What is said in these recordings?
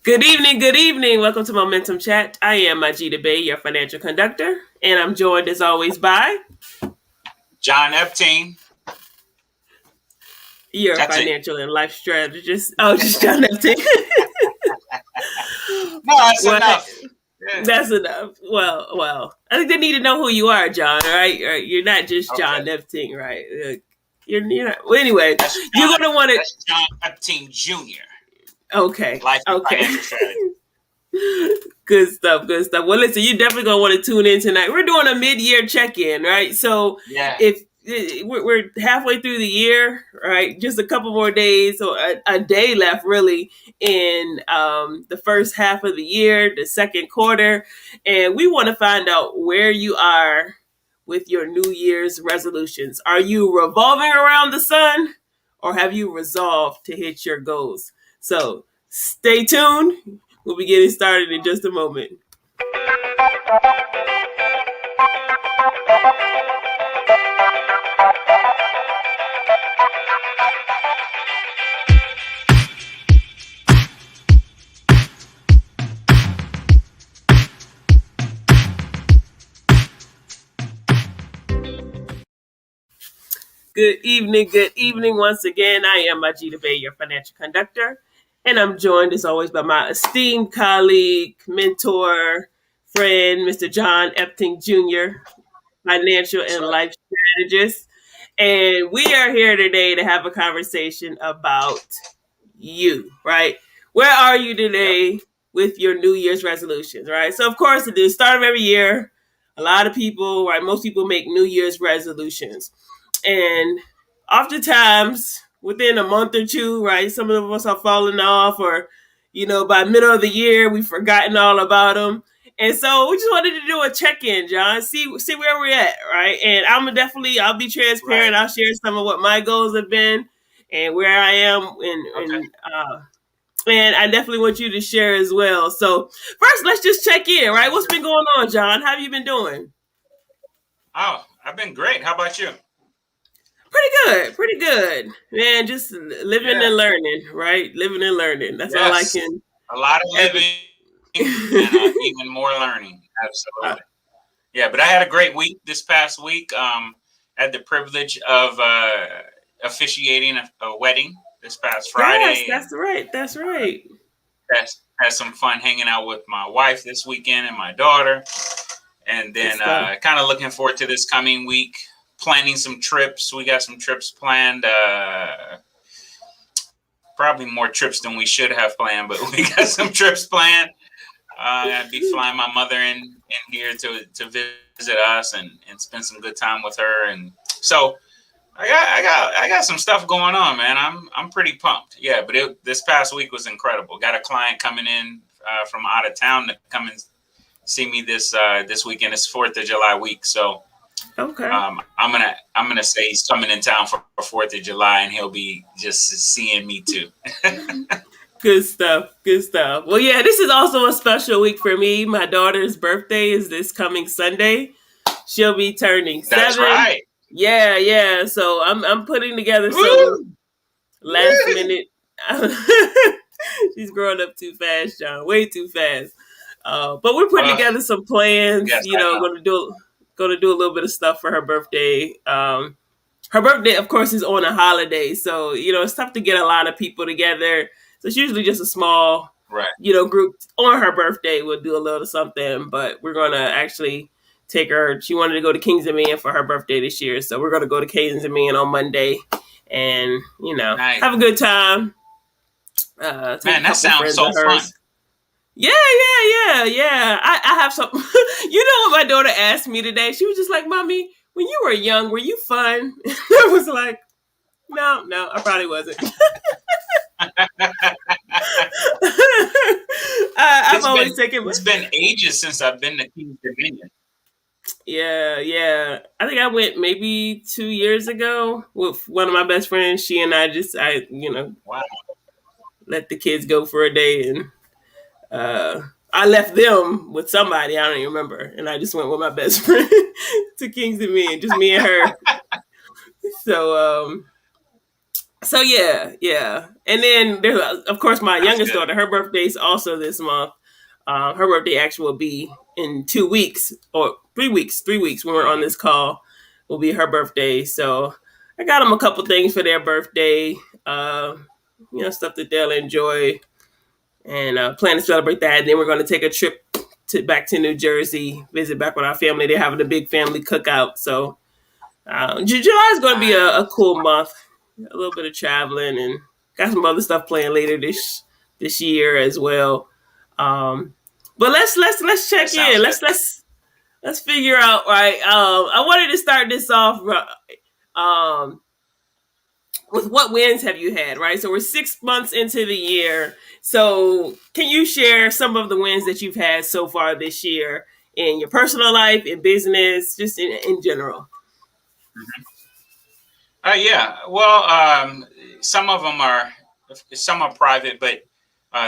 Good evening, good evening. Welcome to Momentum Chat. I am Majida Bay, your financial conductor, and I'm joined as always by John Epstein. your That's it. financial and life strategist. Oh, just John Epting. No, that's Well, enough. Yeah. that's enough. Well. I think they need to know who you are, John. Right? You're not just Okay. John Epting, right? You're not. Well, anyway, That's you're John. gonna want to. That's John Epstein Jr. Okay. Life and Okay. financial strategy. Good stuff, good stuff. Well, listen, you definitely gonna want to tune in tonight. We're doing a mid-year check-in, right? So Yeah. if we're halfway through the year, right? Just a couple more days, or a day left, really, in the first half of the year, the second quarter, and we want to find out where you are with your New Year's resolutions. Are you revolving around the sun, or have you resolved to hit your goals? So stay tuned. We'll be getting started in just a moment. Good evening once again. I am Majida Bay, your financial conductor, and I'm joined as always by my esteemed colleague, mentor, friend, Mr. John Epting Jr., financial That's and right. life strategist. And we are here today to have a conversation about you, right? Where are you Yep. today with your New Year's resolutions, right? So, of course, at the start of every year, a lot of people, right, most people make New Year's resolutions. And oftentimes, within a month or two, right, some of us are falling off, or, by middle of the year, we've forgotten all about them. And so we just wanted to do a check-in, John, see where we're at, right? And I'll be Right. transparent. I'll share some of what my goals have been and where I am, Okay. and I definitely want you to share as well. So first, let's just check in, right? What's been going on, John? How have you been doing? Oh, I've been great. How about you? Pretty good, man. Just living Yeah. and learning, right? Living and learning. That's all I Yes. can A lot of ever. living and even more learning. Uh, Absolutely. Yeah, but I had a great week this past week. Had the privilege of officiating a wedding this past yes, Friday, and that's right. That's right. had some fun hanging out with my wife this weekend and my daughter. And Good then stuff. kind of looking forward to this coming week, planning some trips. We got some trips planned. Probably more trips than we should have planned, but we got some trips planned. I'd be flying my mother in here to visit us and spend some good time with her. And so I got some stuff going on, man. I'm pretty pumped. Yeah, but this past week was incredible. Got a client coming in from out of town to come and see me this weekend. It's 4th of July week, so Okay. I'm gonna say he's coming in town for 4th of July, and he'll be just seeing me too. Good stuff. Good stuff. Well, yeah, this is also a special week for me. My daughter's birthday is this coming Sunday. She'll be turning That's 7. right. Yeah, yeah. So I'm putting together some Woo! last minute. She's growing up too fast, John. Way too fast. But we're putting Uh, together some plans. yes, I know. Going to do a little bit of stuff for her birthday. Her birthday, of course, is on a holiday, so it's tough to get a lot of people together. So it's usually just a small, Right. group on her birthday. We'll do a little something, but we're gonna actually take her. She wanted to go to Kings and Man for her birthday this year, so we're gonna go to Kings and Man on Monday, and Nice. have a good time. Take a Man, that couple sounds friends so of fun. hers. Yeah, yeah. I have some. What my daughter asked me today? She was just like, "Mommy, when you were young, were you fun?" I was like, "No, no, I probably wasn't." I've it's always been taken my. it's been ages since I've been to King's Dominion. Yeah, yeah. I think I went maybe 2 years ago with one of my best friends. She and I Wow. let the kids go for a day, and I left them with somebody I don't even remember, and I just went with my best friend to Kings and Me, and just me and her. So So yeah, yeah. And then there's of course my That's youngest good. daughter. Her birthday's also this month. Her birthday actually will be in 2 weeks or 3 weeks. 3 weeks when we're on Mhm. this call will be her birthday. So I got them a couple things for their birthday. Uh, stuff that they'll enjoy, and plan to celebrate that. And then we're going to take a trip back to New Jersey, visit back with our family. They're having a big family cookout. So July is going to be a Nice. cool month. A little bit of traveling and got some other stuff planned later this year as well. But let's That check sounds in. good. Let's figure out right. I wanted to start this off um, with what wins have you had, right? So we're 6 months into the year. So can you share some of the wins that you've had so far this year in your personal life, in business, just in general? Yeah. Well, some of them are some are private, but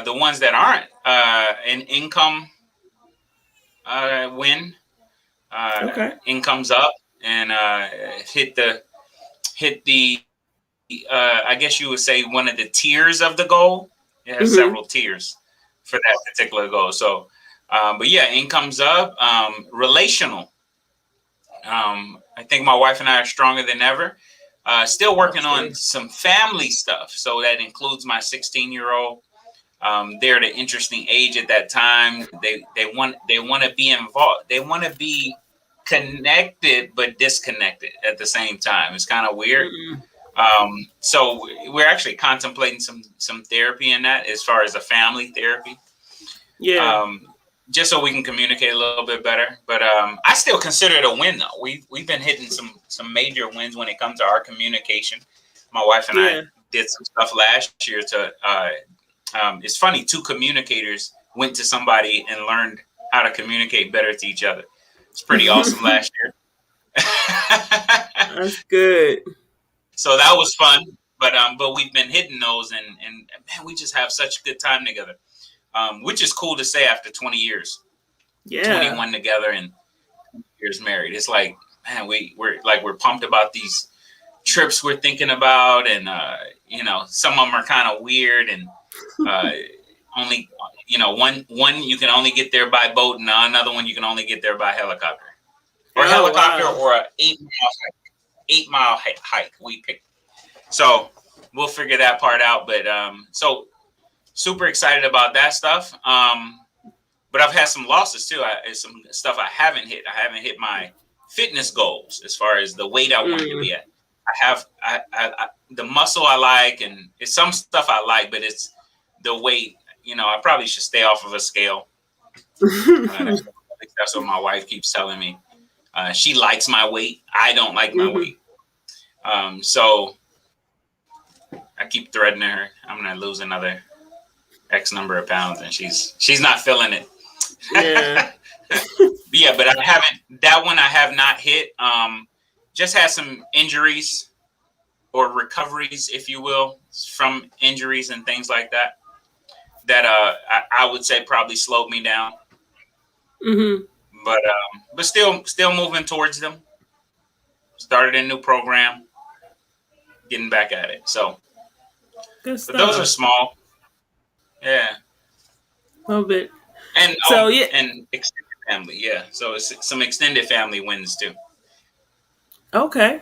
the ones that aren't an income win, Okay. income's up and hit the hit the I guess you would say one of the tiers of the goal. It has Mm-hmm. several tiers for that particular goal. So, but yeah, income's up. Relational. I think my wife and I are stronger than ever. Still working That's on good. some family stuff. So that includes my 16-year-old. They're at an interesting age at that time. They want to be involved. They want to be connected but disconnected at the same time. It's kind of weird. Mm-mm. So we're actually contemplating some therapy in that as far as a family therapy, Yeah. um, just so we can communicate a little bit better. But I still consider it a win though. We've been hitting some major wins when it comes to our communication. My wife and I Yeah. did some stuff last year to. It's funny, two communicators went to somebody and learned how to communicate better to each other. It's pretty awesome last year. That's good. So that was fun. But we've been hitting those, and man, we just have such a good time together, which is cool to say after 20 years, Yeah. 21 together and years married. It's like, man, we're pumped about these trips we're thinking about, and some of them are kind of weird, and uh, only one you can only get there by boat, and another one you can only get there by helicopter, or Oh helicopter, wow. or a 8 mile hike. We picked. So we'll figure that part out. But so super excited about that stuff. But I've had some losses too. Some stuff I haven't hit. I haven't hit my fitness goals as far as the weight I wanted to Mm. be at. I have the muscle I like, and it's some stuff I like, but it's the weight. I probably should stay off of a scale. That's what my wife keeps telling me. She likes my weight. I don't like my Hmm. weight. So I keep threatening her. I'm gonna lose another X number of pounds, and she's not feeling it. Yeah. Yeah, but I haven't. That one I have not hit. Just had some injuries or recoveries, if you will, from injuries and things like that. That I would say probably slowed me down, Hmm. but still moving towards them. Started a new program, getting back at it. So, Good but those are stuff. small, yeah, A little bit. and So yeah. and extended family, yeah. So it's some extended family wins too. Okay.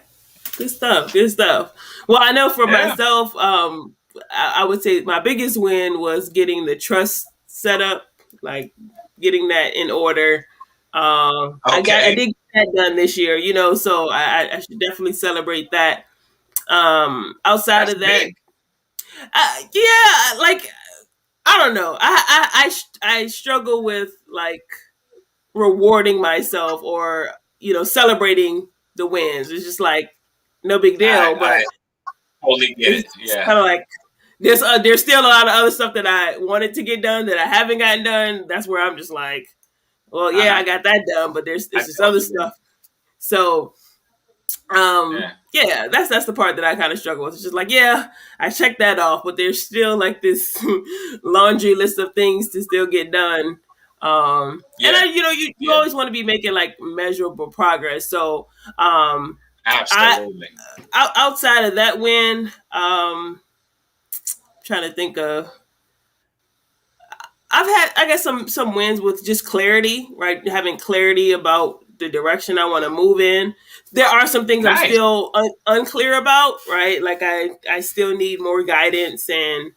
Good stuff. Good stuff. Well, I know for Yeah. myself, I would say my biggest win was getting the trust set up, like getting that in order. I Okay, did get that done this year, so I should definitely celebrate that. Outside that's of that, big. yeah, like I don't know. I struggle with like rewarding myself or celebrating the wins. It's just like no big deal, I but totally get it. it's Yeah. kind of like there's still a lot of other stuff that I wanted to get done that I haven't gotten done. That's where I'm just like, well, Uh yeah, I huh. got that done, but there's I this other totally get it. stuff. So Yeah. yeah, that's the part that I kind of struggle with. It's just like, yeah, I checked that off, but there's still like this laundry list of things to still get done. And Yeah. you Yeah. always want to be making like measurable progress. So I Absolutely. outside of that win, trying to think of I've had, I guess, some wins with just clarity, right? Having clarity about the direction I want to move in. There are some things I'm Nice. still unclear about, right? Like I still need more guidance and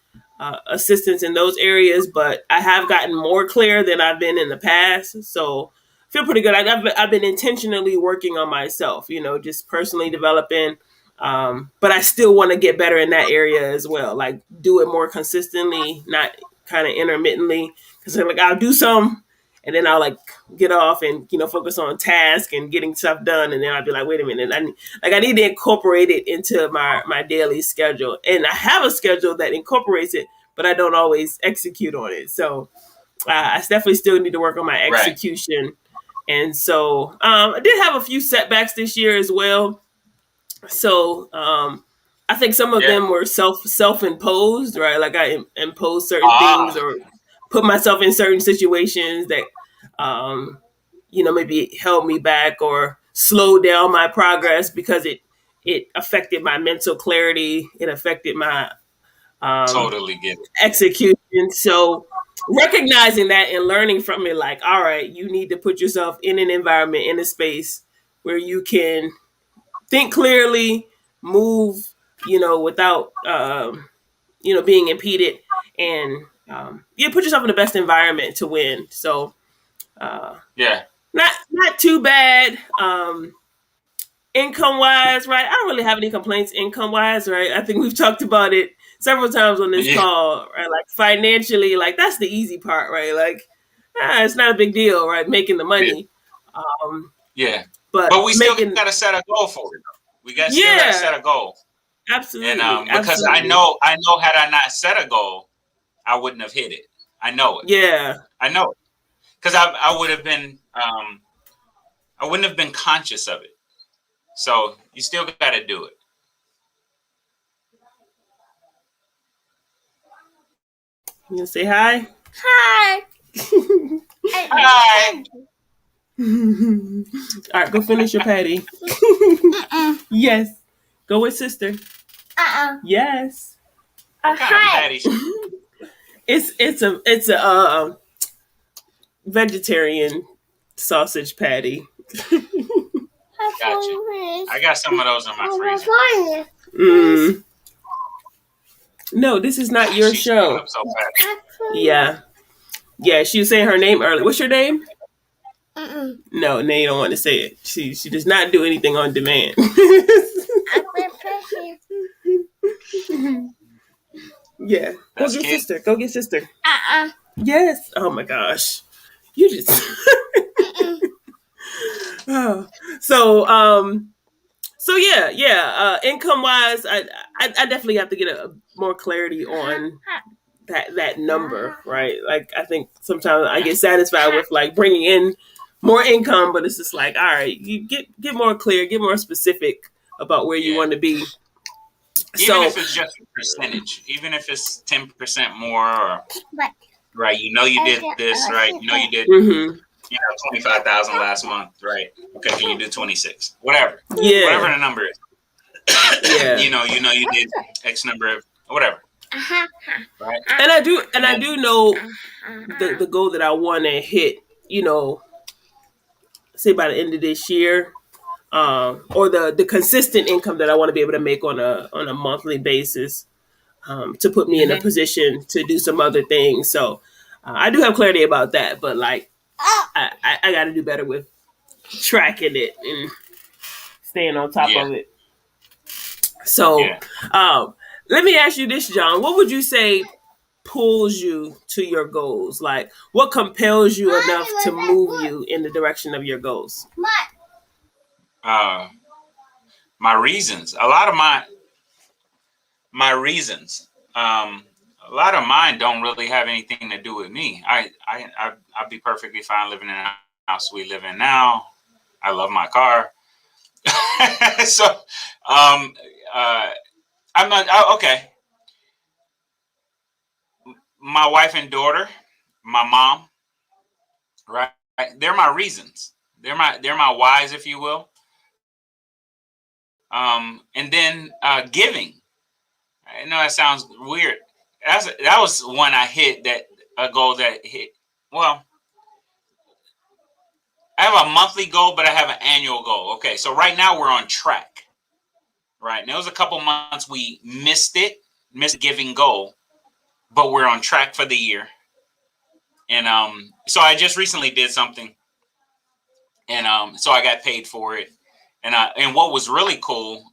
assistance in those areas, but I have gotten more clear than I've been in the past. So I feel pretty good. I've been intentionally working on myself, just personally developing. But I still want to get better in that area as well. Like do it more consistently, not kind of intermittently. Because like I'll do some, and then I'll like get off and focus on task and getting stuff done, and then I'll be like, wait a minute, I need to incorporate it into my daily schedule, and I have a schedule that incorporates it, but I don't always execute on it. So I definitely still need to work on my Right. execution. And so I did have a few setbacks this year as well. So I think some of Yeah. them were self imposed, right? Like I imposed certain things Ah, or put myself in certain situations that um, maybe held me back or slowed down my progress because it affected my mental clarity. It affected my um, totally get it. execution. So recognizing that and learning from it, like, all right, you need to put yourself in an environment, in a space where you can think clearly, move, without being impeded, and put yourself in the best environment to win. So uh, Yeah. not too bad. Income wise, right? I don't really have any complaints income wise, right? I think we've talked about it several times on this Yeah. call, right? Like financially, like that's the easy part, right? Like it's not a big deal, right? Making the Yeah. money, um, Yeah. but But we still making got to set a goal for it. We got still got to yeah, set a goal. And absolutely, because absolutely, I know had I not set a goal, I wouldn't have hit it. I know it. yeah. I know it. Because I would have been I wouldn't have been conscious of it. So you still got to do it. You gonna say hi? Hi. Hi. All right, go finish your patty. Yes. Go with sister. Yes. What kind of patty? It's a vegetarian sausage patty. Gotcha. I got some of those in my freezer. Mm. No, this is not your She's showing show. up so fast. Yeah. Yeah, she was saying her name earlier. What's your name? No, Nay don't want to say it. She does not do anything on demand. Yeah. Go That's get kid. sister. Go get sister. Yes. Oh my gosh. You just oh. So yeah. Income wise, I definitely have to get a more clarity on that number, right? Like I think sometimes I Yeah. get satisfied with like bringing in more income, but it's just like, all right, you get more clear, get more specific about where you Yeah. want to be. Even So if it's just a percentage, even if it's 10% more, or right, you did this, right? You did mhm. 25,000 last month, right? Okay, can you do 26? Whatever, whatever Yeah, the number is. yeah. You did X number of whatever, right? And I And do know the goal that I want to hit, say by the end of this year, or the consistent income that I want to be able to make on a monthly basis, to put me in a hmm position to do some other things. So I do have clarity about that, but like I got to do better with tracking it and staying on top yeah, of it. So yeah. um, let me ask you this, John. What would you say pulls you to your goals? Like what compels you enough to move you in the direction of your goals? Uh, my reasons, a lot of my reasons, a lot of mine don't really have anything to do with me. I'd be perfectly fine living in a house we live in now. I love my car. So, um, uh, I'm not okay. My wife and daughter, my mom, right? They're my reasons. They're my whys, if you will. And then giving. I know that sounds weird. That was one I hit, that a goal that hit. Well, I have a monthly goal, but I have an annual goal. Okay, so right now we're on track. Right, and there was a couple months we missed giving goal, but we're on track for the year. And so I just recently did something, and so I got paid for it. And what was really cool,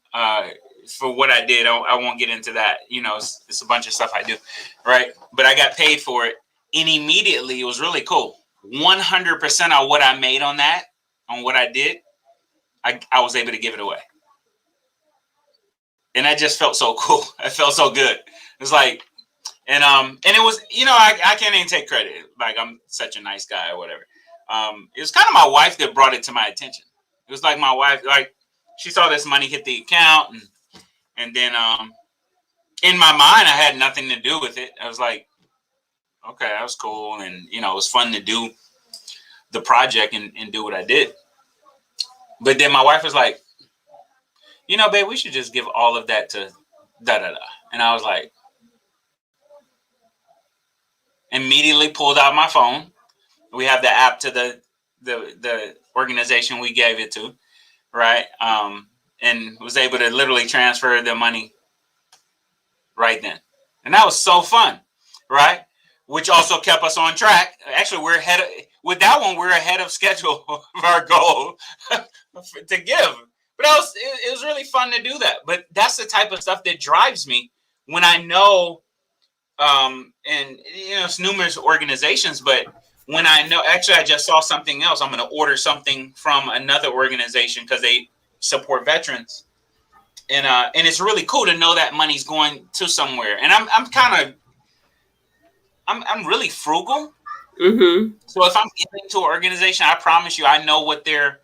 for what I did, I won't get into that. It's a bunch of stuff I do, right? But I got paid for it, and immediately it was really cool. 100% of what I made on what I did, I was able to give it away, and that just felt so cool. It felt so good. It was like, and it was, I can't even take credit. Like, I'm such a nice guy or whatever. It was kind of my wife that brought it to my attention. It was like my wife, like, she saw this money hit the account, and then in my mind, I had nothing to do with it. I was like, okay, that was cool, and it was fun to do the project and do what I did. But then my wife was like, babe, we should just give all of that to da da da. And I was like, immediately pulled out my phone. We have the app to the organization we gave it to, right? And was able to literally transfer the money right then. And that was so fun, right? Which also kept us on track. Actually, with that one, we're ahead of schedule of our goal to give. But it was really fun to do that. But that's the type of stuff that drives me when I know, and it's numerous organizations, but when I know, actually, I just saw something else. I'm going to order something from another organization because they support veterans, and it's really cool to know that money's going to somewhere. And I'm really frugal. Mm-hmm. So if I'm giving to an organization, I promise you, I know what their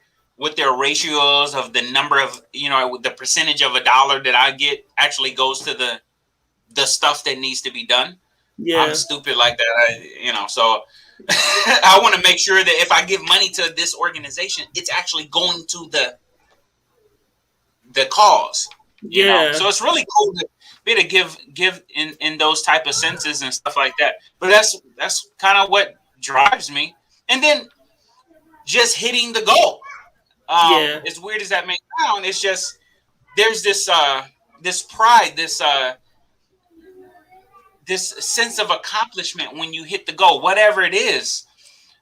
ratios of the number of, the percentage of a dollar that I get actually goes to the stuff that needs to be done. I'm Yeah. stupid like that, so I want to make sure that if I give money to this organization, it's actually going to the cause, Yeah. So it's really cool to be able to give in those type of senses and stuff like that. But that's kind of what drives me. And then just hitting the goal. Yeah. As weird as that may sound, it's just there's this pride, this sense of accomplishment when you hit the goal, whatever it is.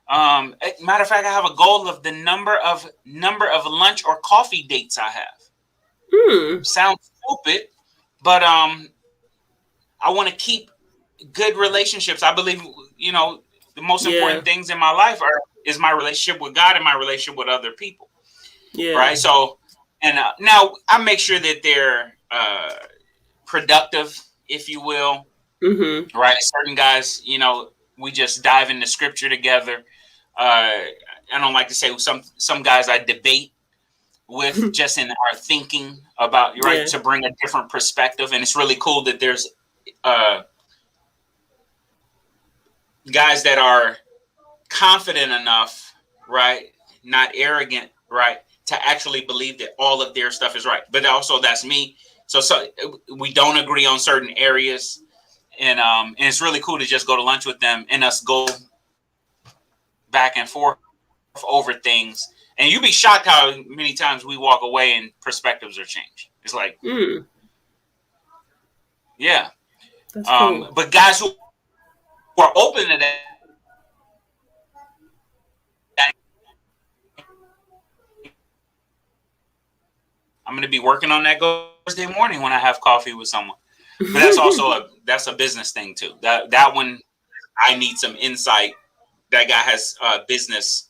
Matter of fact, I have a goal of the number of lunch or coffee dates I have. Sounds stupid, but I want to keep good relationships. I believe, the most Yeah. important things in my life is my relationship with God and my relationship with other people. Yeah. Right. So, and now I make sure that they're productive, if you will. Mm-hmm. Right. Certain guys, we just dive into scripture together. I don't like to say some guys I debate with just in our thinking about, right, Yeah. to bring a different perspective. And it's really cool that there's guys that are confident enough, right, not arrogant, right, to actually believe that all of their stuff is right. But also that's me. So we don't agree on certain areas. And it's really cool to just go to lunch with them and us go back and forth over things. And you'd be shocked how many times we walk away and perspectives are changed. It's like, yeah. That's cool. But guys who are open to that, I'm going to be working on that Thursday morning when I have coffee with someone. But that's also that's a business thing too. That one, I need some insight. That guy has business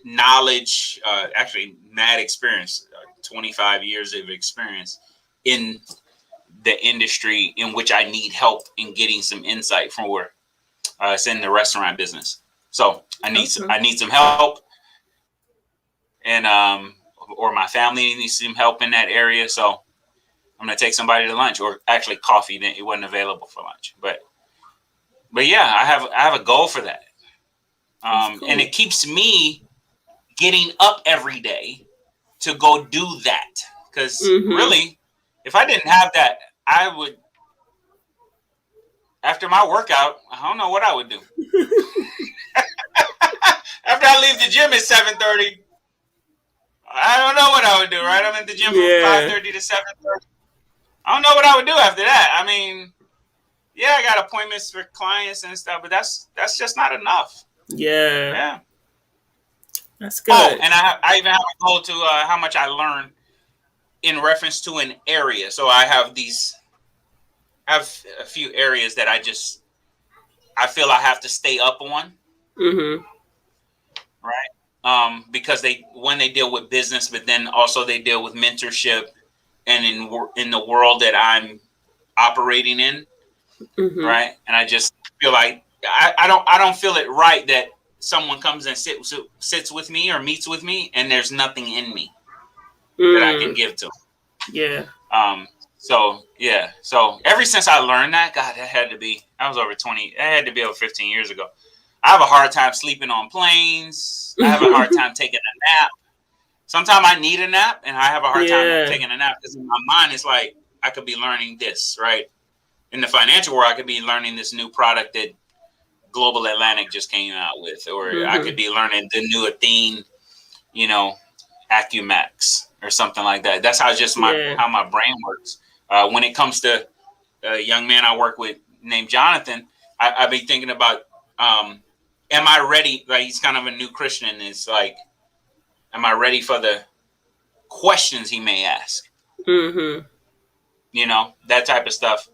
knowledge, actually mad experience, 25 years of experience in the industry in which I need help in getting some insight from where it's in the restaurant business. So I need some help, and or my family needs some help in that area. So I'm gonna take somebody to lunch, or actually coffee. It wasn't available for lunch, but yeah, I have a goal for that, Cool. and it keeps me getting up every day to go do that. Because Mm-hmm. really, if I didn't have that, I would, after my workout, I don't know what I would do. After I leave the gym at 7:30, I don't know what I would do. Right, I'm at the gym from five Yeah. thirty to 7:30. I don't know what I would do after that. I mean, yeah, I got appointments for clients and stuff, but that's just not enough. Yeah. Yeah. That's Oh, good. and I even have a goal to how much I learn in reference to an area. So I have a few areas that I feel I have to stay up on, Mm-hmm. right? Because they when they deal with business, but then also they deal with mentorship, and in the world that I'm operating in, Mm-hmm. right? And I just feel like I don't feel it right that someone comes and sits with me or meets with me, and there's nothing in me that I can Mm. give to. Yeah. Um, so yeah, so ever since I learned that, God, that was over 20, that had to be over 15 years ago. I have a hard time sleeping on planes. I have a hard time taking a nap. Sometimes I need a nap, and I have a hard time Yeah. taking a nap because in my mind it's like I could be learning this, right? In the financial world, I could be learning this new product that Global Atlantic just came out with, or I Mm-hmm. could be learning the new Athene, you know, Acumax or something like that. That's Yeah. how my brain works. When it comes to a young man I work with named Jonathan, I be thinking about, am I ready? Like he's kind of a new Christian. And it's like, am I ready for the questions he may ask? Mm-hmm. You know, that type of stuff.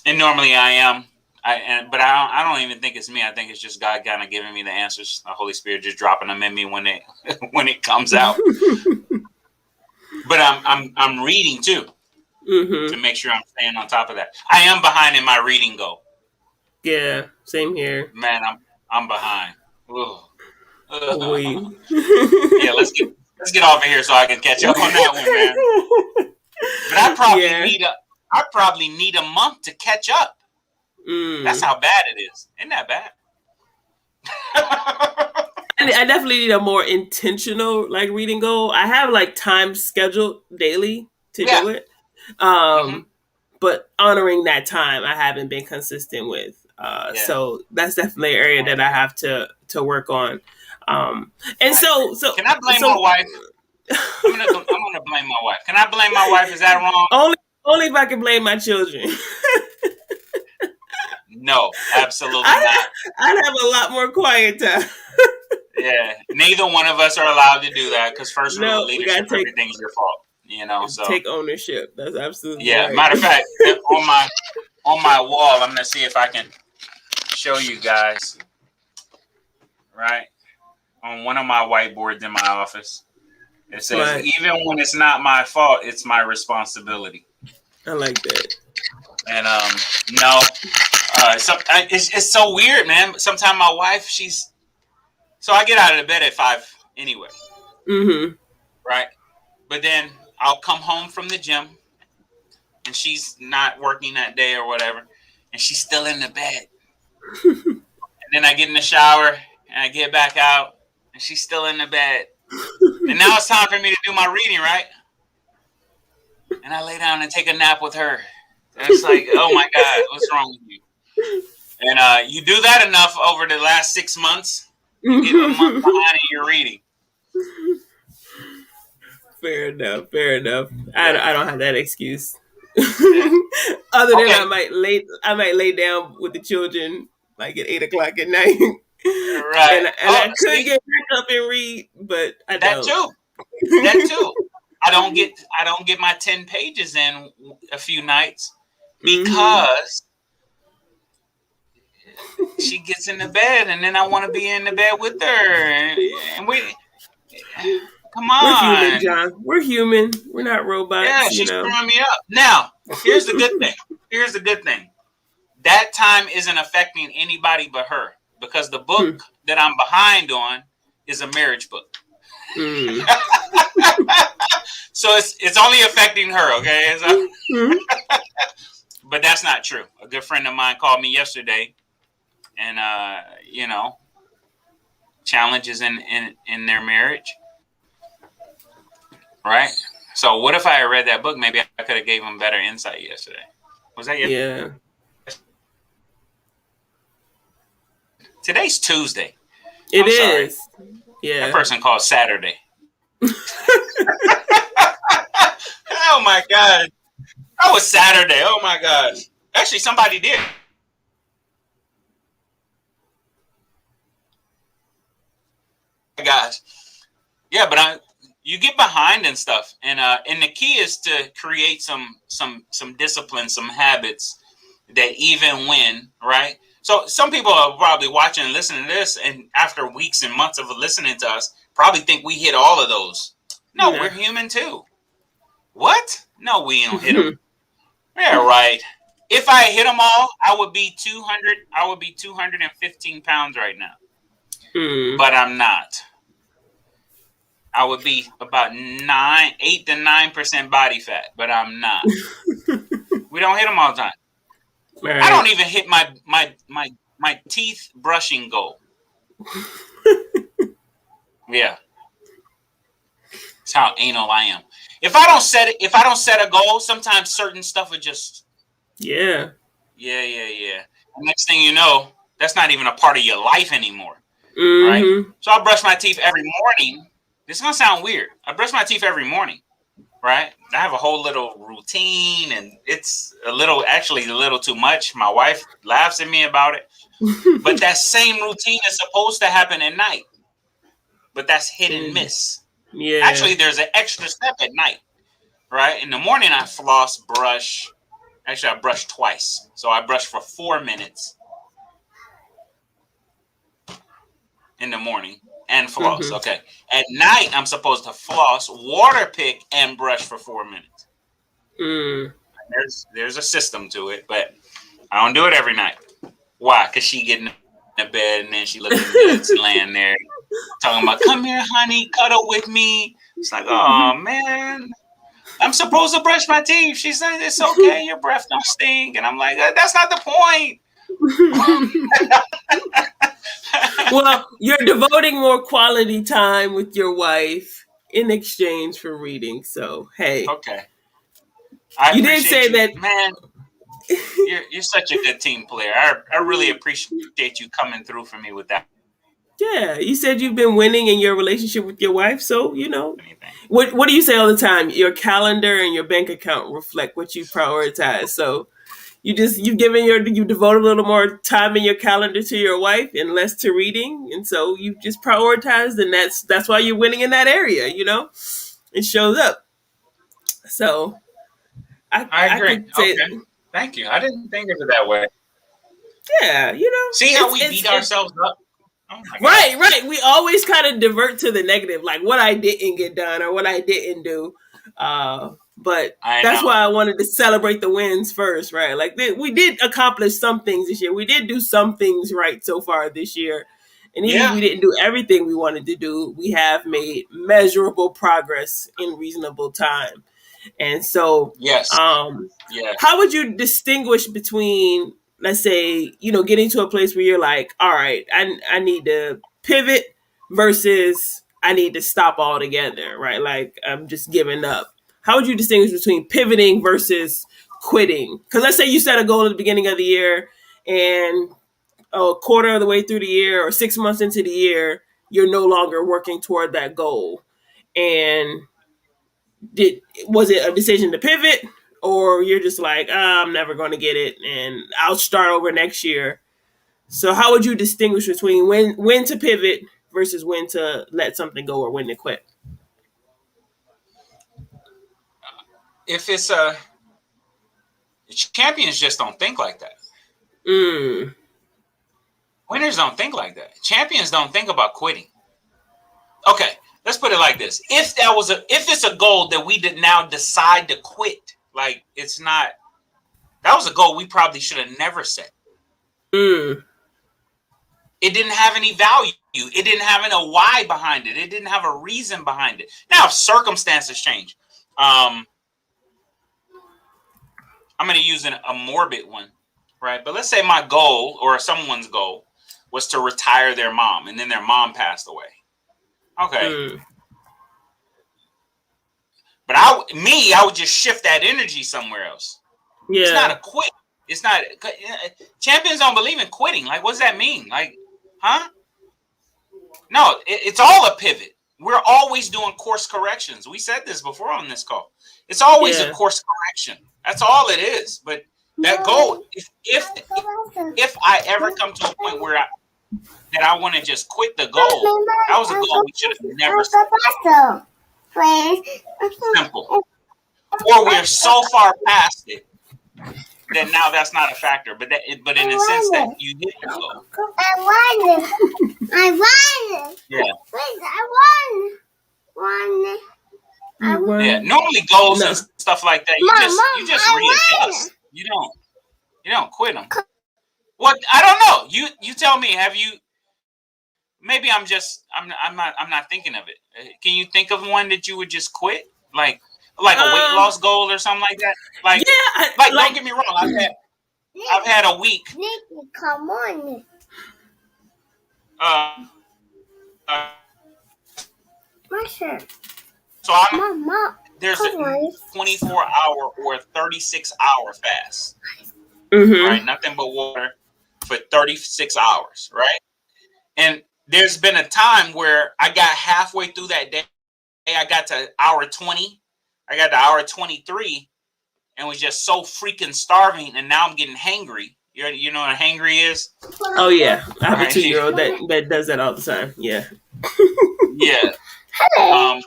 And normally I am. But I don't even think it's me. I think it's just God kind of giving me the answers. The Holy Spirit just dropping them in me when it when it comes out. But I'm reading too to Mm-hmm. make sure I'm staying on top of that. I am behind in my reading goal. Yeah. Same here. Man, I'm behind. Ugh. We. Yeah, let's get off of here so I can catch up on that one, man. But Yeah. I probably need a month to catch up. That's Mm. how bad it is. Isn't that bad? I definitely need a more intentional like reading goal. I have like time scheduled daily to Yeah. do it. Hmm. But honoring that time I haven't been consistent with. Yeah. So that's definitely an area that I have to work on. And Can I blame my wife? I'm gonna blame my wife. Can I blame my wife? Is that wrong? only only if I can blame my children. No, absolutely I'd, not. I'd have a lot more quiet time. Yeah, neither one of us are allowed to do that because first rule of No, we leadership, gotta everything's your fault. You know, so take ownership. That's absolutely yeah. right. Matter of fact, on my wall, I'm gonna see if I can show you guys right on one of my whiteboards in my office. It says, Right. "Even when it's not my fault, it's my responsibility." I like that. And no, it's so weird, man. Sometimes my wife, so I get out of the bed at 5 anyway, Mm-hmm. right? But then I'll come home from the gym, and she's not working that day or whatever, and she's still in the bed. And then I get in the shower and I get back out, and she's still in the bed. And now it's time for me to do my reading, right? And I lay down and take a nap with her. And it's like, oh my God, what's wrong with you? And you do that enough over the last 6 months, you get a month behind in your reading. Fair enough. Fair enough. Yeah, I don't have that excuse. yeah. Other than Okay, I might lay down with the children like at 8 o'clock at night, right. and Oh, I could see, get back up and read, but I that don't. too. That too. I don't get my 10 pages in a few nights Mm-hmm. because she gets in the bed and then I want to be in the bed with her. And we come We're human, on. John. We're human. We're not Yeah, robots. You she's know. screwing me up. Now, here's the good thing. Here's the good thing. That time isn't affecting anybody but her because the book Hmm. that I'm behind on is a marriage book. Mm. So it's only affecting her, okay? Mm. But that's not true. A good friend of mine called me yesterday and you know, challenges in their marriage, right? So what if I had read that book? Maybe I could have gave him better insight yesterday. Was that yesterday? Yeah. Today's Tuesday. It I'm sorry. is. That Yeah. person called Saturday. Oh my God. That was Saturday. Oh my gosh. Actually, somebody did. Oh my gosh. Yeah, but you get behind and stuff, and the key is to create some discipline, some habits that even when, right? So some people are probably watching and listening to this, and after weeks and months of listening to us, probably think we hit all of those. No, No. we're human too. What? No, we don't hit them. Yeah, right. If I hit them all, I would be 200. I would be 215 pounds right now, but I'm not. I would be about 8 to 9% body fat, but I'm not. We don't hit them all the time. Right. I don't even hit my teeth brushing goal. Yeah, that's how anal I am. If I don't set a goal, sometimes certain stuff would just Yeah. yeah. The next thing you know, that's not even a part of your life anymore, right? Mm-hmm. So I brush my teeth every morning. This is gonna sound weird. I brush my teeth every morning, right? I have a whole little routine, and it's actually a little too much. My wife laughs at me about it, but that same routine is supposed to happen at night, but that's hit and miss. Yeah. Actually, there's an extra step at night, right? In the morning, I floss, brush. Actually, I brush twice. So I brush for 4 minutes in the morning and floss. Mm-hmm. Okay. At night, I'm supposed to floss, water pick, and brush for 4 minutes. Mm. There's a system to it, but I don't do it every night. Why? Because she get in the bed and then she looking good, laying there talking about, come here, honey, cuddle with me. It's like, oh man, I'm supposed to brush my teeth. She said, it's okay, your breath don't stink. And I'm like, that's not the point. Well, you're devoting more quality time with your wife in exchange for reading. So, hey. Okay. I You did appreciate say you. that. Man, you're such a good team player. I really appreciate you coming through for me with that. Yeah, you said you've been winning in your relationship with your wife. So, Anything. what do you say all the time? Your calendar and your bank account reflect what you prioritize. So, you devoted a little more time in your calendar to your wife and less to reading, and so you just prioritized, and that's why you're winning in that area. It shows up. So I I agree. could say, Okay. Thank you. I didn't think of it that way. yeah, See how we beat ourselves up? Oh my God. right. We always kind of divert to the negative, like what I didn't get done or what I didn't do. But I that's know. why I wanted to celebrate the wins first, right? Like we did accomplish some things this year. We did do some things right so far this year. And even if Yeah. we didn't do everything we wanted to do, we have made measurable progress in reasonable time. And so, Yes. Yeah. how would you distinguish between, let's say, getting to a place where you're like, all right, I need to pivot versus I need to stop altogether, right? Like I'm just giving up. How would you distinguish between pivoting versus quitting? Because let's say you set a goal at the beginning of the year and a quarter of the way through the year or 6 months into the year, you're no longer working toward that goal. And was it a decision to pivot, or you're just like, I'm never going to get it and I'll start over next year? So how would you distinguish between when to pivot versus when to let something go or when to quit? If it's champions just don't think like that. Mm. Winners don't think like that. Champions don't think about quitting. Okay, let's put it like this: if it's a goal that we did now decide to quit, like it's not, that was a goal we probably should have never set. Mm. It didn't have any value. It didn't have any why behind it. It didn't have a reason behind it. Now, if circumstances change, I'm going to use a morbid one, right? But let's say my goal or someone's goal was to retire their mom, and then their mom passed away. Okay. Mm. But I would just shift that energy somewhere else. It's not Yeah. a quit. It's not. Champions don't believe in quitting. Like, what does that mean? Like, huh? No, it's all a pivot. We're always doing course corrections. We said this before on this call. It's always a Yeah. course correction. That's all it is. But that goal, if I ever come to a point where that I want to just quit the goal, that was a goal we should have never set. Simple. Or we're so far past it that now that's not a factor. But in the sense that you hit the goal. I won it. Yeah. Wait, I won. Yeah. Normally goals No. and stuff like that, you just readjust. You don't quit them. Well, I don't know. You tell me. Have you? Maybe I'm not thinking of it. Can you think of one that you would just quit, like a weight loss goal or something like that? Like, yeah, don't get me wrong. I've had a week. Nikki, come on. Uh, uh, Masha. so Mama. there's a 24-hour or a 36-hour fast, Mm-hmm. right? Nothing but water for 36 hours, right? And there's been a time where I got halfway through that day. I got to hour 20. I got to hour 23 and was just so freaking starving. And now I'm getting hangry. You know what a hangry is? Oh yeah, I have a Right. 2-year-old that does that all the time. Yeah. Yeah. Hello.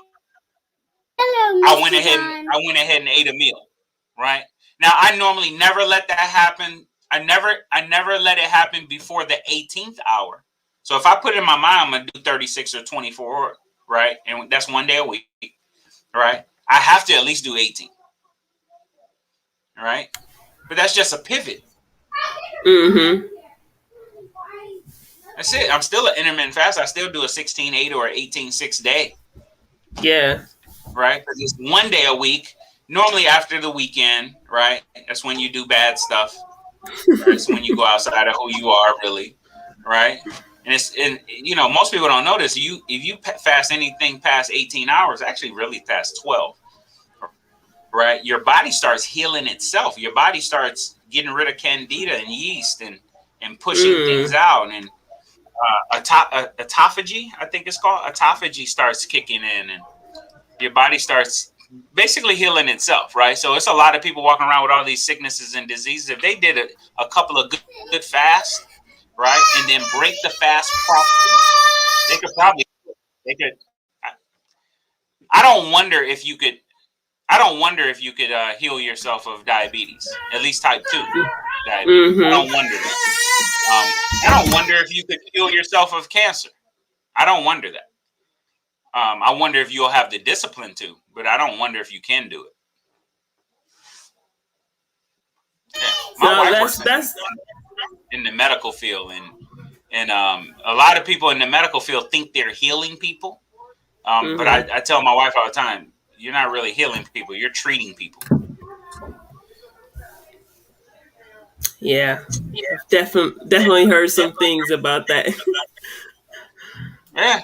I went ahead and ate a meal. Right. Now I normally never let that happen. I never let it happen before the 18th hour. So if I put it in my mind, I'm gonna do 36 or 24, right? And that's one day a week, right? I have to at least do 18, right? But that's just a pivot. Mm-hmm. That's it. I'm still an intermittent fast. I still do a 16-8 or 18-6 day, Yeah. right? Because it's one day a week. Normally after the weekend, right? That's when you do bad stuff. Right? It's when you go outside of who you are, really, right? And most people don't notice. If you fast anything past 18 hours, actually really past 12, right? Your body starts healing itself. Your body starts getting rid of candida and yeast and pushing things out. And autophagy, I think it's called, autophagy starts kicking in, and your body starts basically healing itself, right? So it's a lot of people walking around with all these sicknesses and diseases. If they did a couple of good fasts, right, and then break the fast properly, they could. I don't wonder if you could. I don't wonder if you could heal yourself of diabetes, at least type 2 diabetes. Mm-hmm. I don't wonder that. I don't wonder if you could heal yourself of cancer. I don't wonder that. I wonder if you'll have the discipline to, but I don't wonder if you can do it. Yeah. My wife works in the medical field, and a lot of people in the medical field think they're healing people. But I tell my wife all the time, you're not really healing people, you're treating people. Yeah. Definitely heard some things about that. Yeah.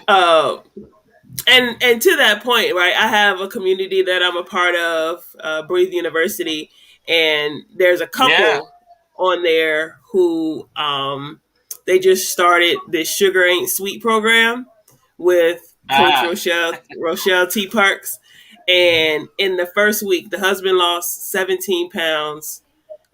And to that point, right? I have a community that I'm a part of, Breathe University, and there's a couple on there who they just started this Sugar Ain't Sweet program with Coach Rochelle T. Parks. And in the first week, the husband lost 17 pounds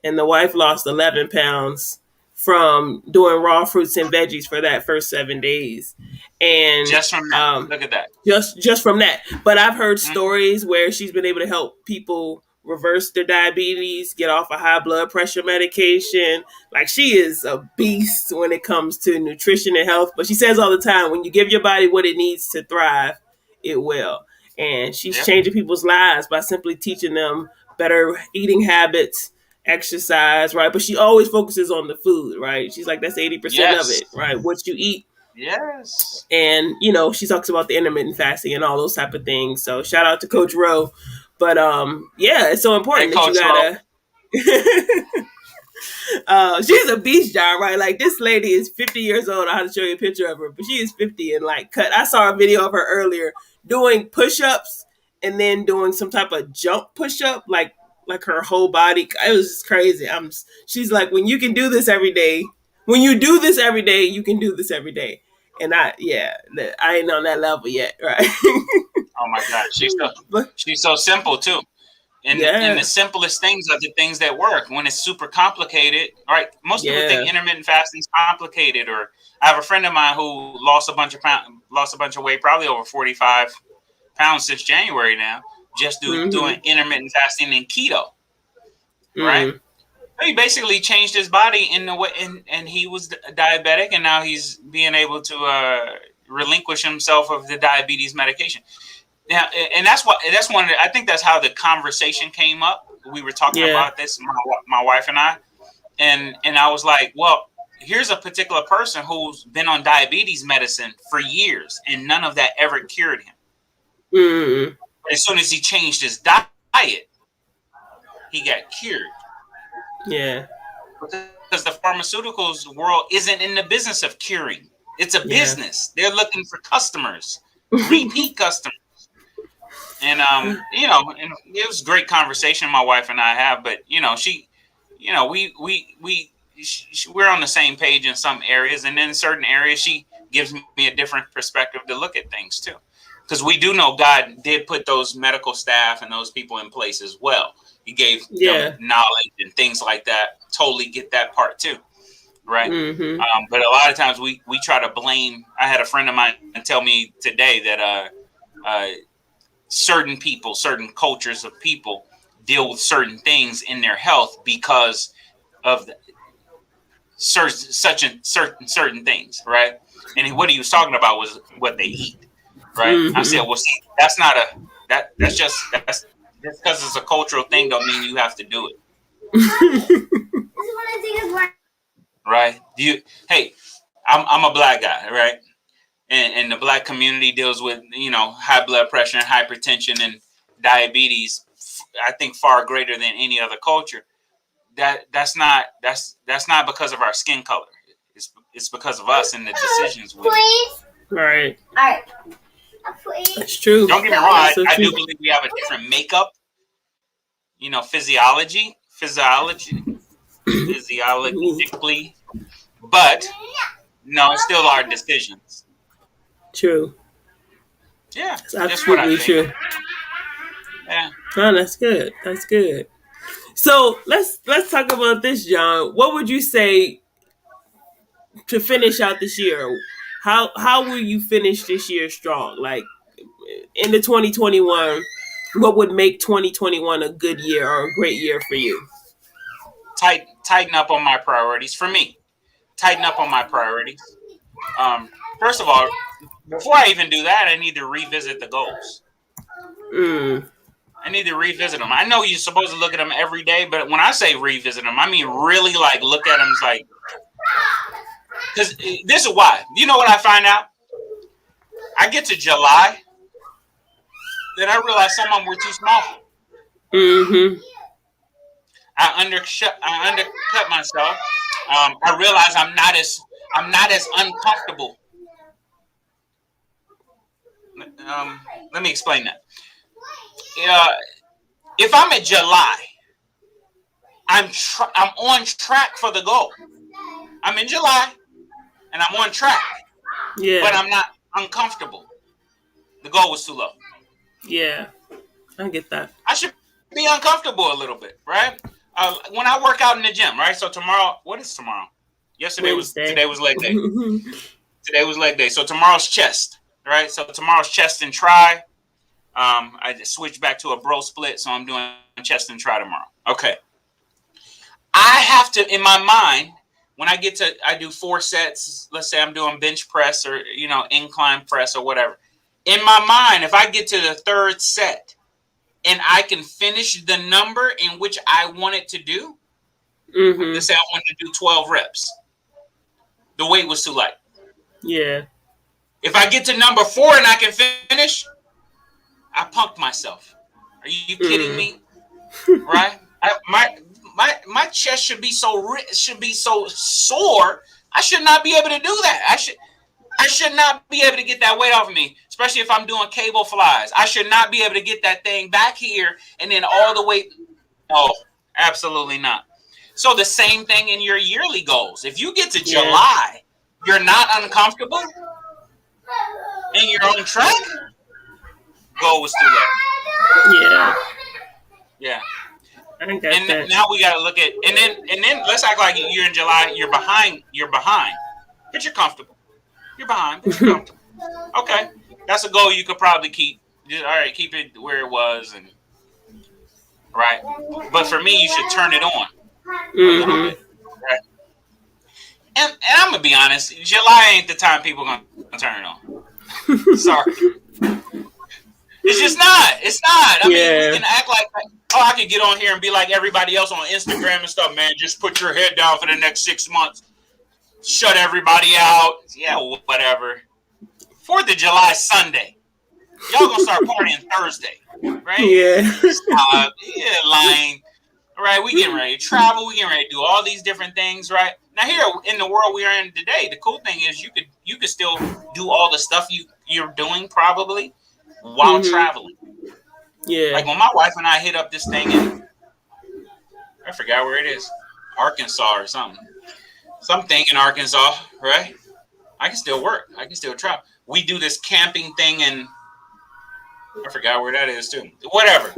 and the wife lost 11 pounds from doing raw fruits and veggies for that first 7 days. And just from that, look at that. Just from that. But I've heard stories where she's been able to help people reverse their diabetes, get off a high blood pressure medication. Like, she is a beast when it comes to nutrition and health. But she says all the time, when you give your body what it needs to thrive, it will. And she's changing people's lives by simply teaching them better eating habits, exercise, right? But she always focuses on the food, right? She's like, that's 80% of it, right? What you eat. Yes. And, she talks about the intermittent fasting and all those type of things. So shout out to Coach Rowe. But yeah, it's so important that you gotta she's a beast, John, right? Like, this lady is 50 years old. I have to show you a picture of her, but she is 50 and like cut. I saw a video of her earlier doing push-ups and then doing some type of jump push up, like her whole body. It was just crazy. She's like, when you can do this every day, when you do this every day, you can do this every day. And I ain't on that level yet, right? Oh my God, But she's so simple too. And the yeah, simplest things are the things that work. When it's super complicated, right? Most people think yeah, intermittent fasting is complicated. Or I have a friend of mine who lost a bunch of weight, probably over 45 pounds since January now, just doing mm-hmm, intermittent fasting and keto, right? mm, He basically changed his body in the way, and he was diabetic, and now he's being able to relinquish himself of the diabetes medication. Yeah, and that's one. I think that's how the conversation came up. We were talking yeah, about this, my wife and I, and I was like, well, here's a particular person who's been on diabetes medicine for years, and none of that ever cured him. mm, As soon as he changed his diet, he got cured yeah, because the pharmaceuticals world isn't in the business of curing. It's a yeah, business. They're looking for customers, repeat customers. And and it was a great conversation my wife and I have. But she, we're on the same page in some areas, and then in certain areas, she gives me a different perspective to look at things too. Because we do know God did put those medical staff and those people in place as well. He gave them yeah, knowledge and things like that. Totally get that part too, right? mm-hmm, But a lot of times we try to blame. I had a friend of mine tell me today that certain people, certain cultures of people deal with certain things in their health because of certain things, right? And what he was talking about was what they eat, right? I said, mm-hmm. well, see, that's not a that's just because it's a cultural thing don't mean you have to do it, right? Hey, I'm a black guy, right? And the black community deals with high blood pressure and hypertension and diabetes. I think far greater than any other culture. That's not because of our skin color. It's because of us and the decisions we make. Please. Right. All right. Please. That's true. Don't get me wrong. That's so I true. do believe we have a different makeup. Physiologically, but no, it's still our decisions. True. Yeah, That's just what I absolutely think. true. Yeah. Oh, that's good. That's good. So let's talk about this, John. What would you say to finish out this year? How will you finish this year strong? Like in the 2021, what would make 2021 a good year or a great year for you? Tighten up on my priorities for me. Tighten up on my priorities. First of all, before I even do that, I need to revisit the goals. Mm, I need to revisit them. I know you're supposed to look at them every day, but when I say revisit them, I mean really like look at them like, because this is why. You know what I find out? I get to July, then I realize some of them were too small. mm-hmm. I undercut myself. I realize I'm not as uncomfortable. Let me explain that. If I'm at July, I'm on track for the goal. I'm in July and I'm on track, but Yeah. I'm not uncomfortable. The goal was too low. Yeah. I get that. I should be uncomfortable a little bit, right? When I work out in the gym, right? So tomorrow, what is tomorrow? Wednesday. Today was leg day. Today was leg day. So tomorrow's chest, right? So tomorrow's chest and try. I just switched back to a bro split, so I'm doing chest and try tomorrow. Okay. I have to, in my mind, when I do 4 sets. Let's say I'm doing bench press or incline press or whatever. In my mind, if I get to the 3rd set and I can finish the number in which I want it to do, Mm-hmm. let's say I wanted to do 12 reps. The weight was too light. Yeah. If I get to number 4 and I can finish, I punked myself. Are you kidding me? Right? My chest should be so sore. I should not be able to do that. I should not be able to get that weight off of me. especially if I'm doing cable flies. I should not be able to get that thing back here and then all the way. No, absolutely not. So the same thing in your yearly goals. If you get to Yeah. July, you're not uncomfortable and you're on track, goal was too low. Yeah. Yeah. I got And that. now we got to look at and then let's act like you're in July. You're behind. You're behind, but you're comfortable. You're behind, but you're comfortable. Okay, that's a goal you could probably keep. Just, all right, keep it where it was, and right. But for me, you should turn it on a little bit, right? And I'm gonna be honest, July ain't the time people gonna turn it on. Sorry, it's just not. It's not. I mean, we Yeah. can act like, oh, I could get on here and be like everybody else on Instagram and stuff. Man, just put your head down for the next 6 months. Shut everybody out. Yeah, whatever. 4th of July Sunday. Y'all gonna start partying Thursday, right? Yeah. Stop. Yeah, lying. All right, we getting ready to travel. We getting ready to do all these different things, right? Now here in the world we are in today, the cool thing is you could still do all the stuff you're doing probably while traveling. Yeah. Like when my wife and I hit up this thing in, I forgot where it is, Arkansas or something. Something in Arkansas, right? I can still work. I can still travel. We do this camping thing in, I forgot where that is too. Whatever,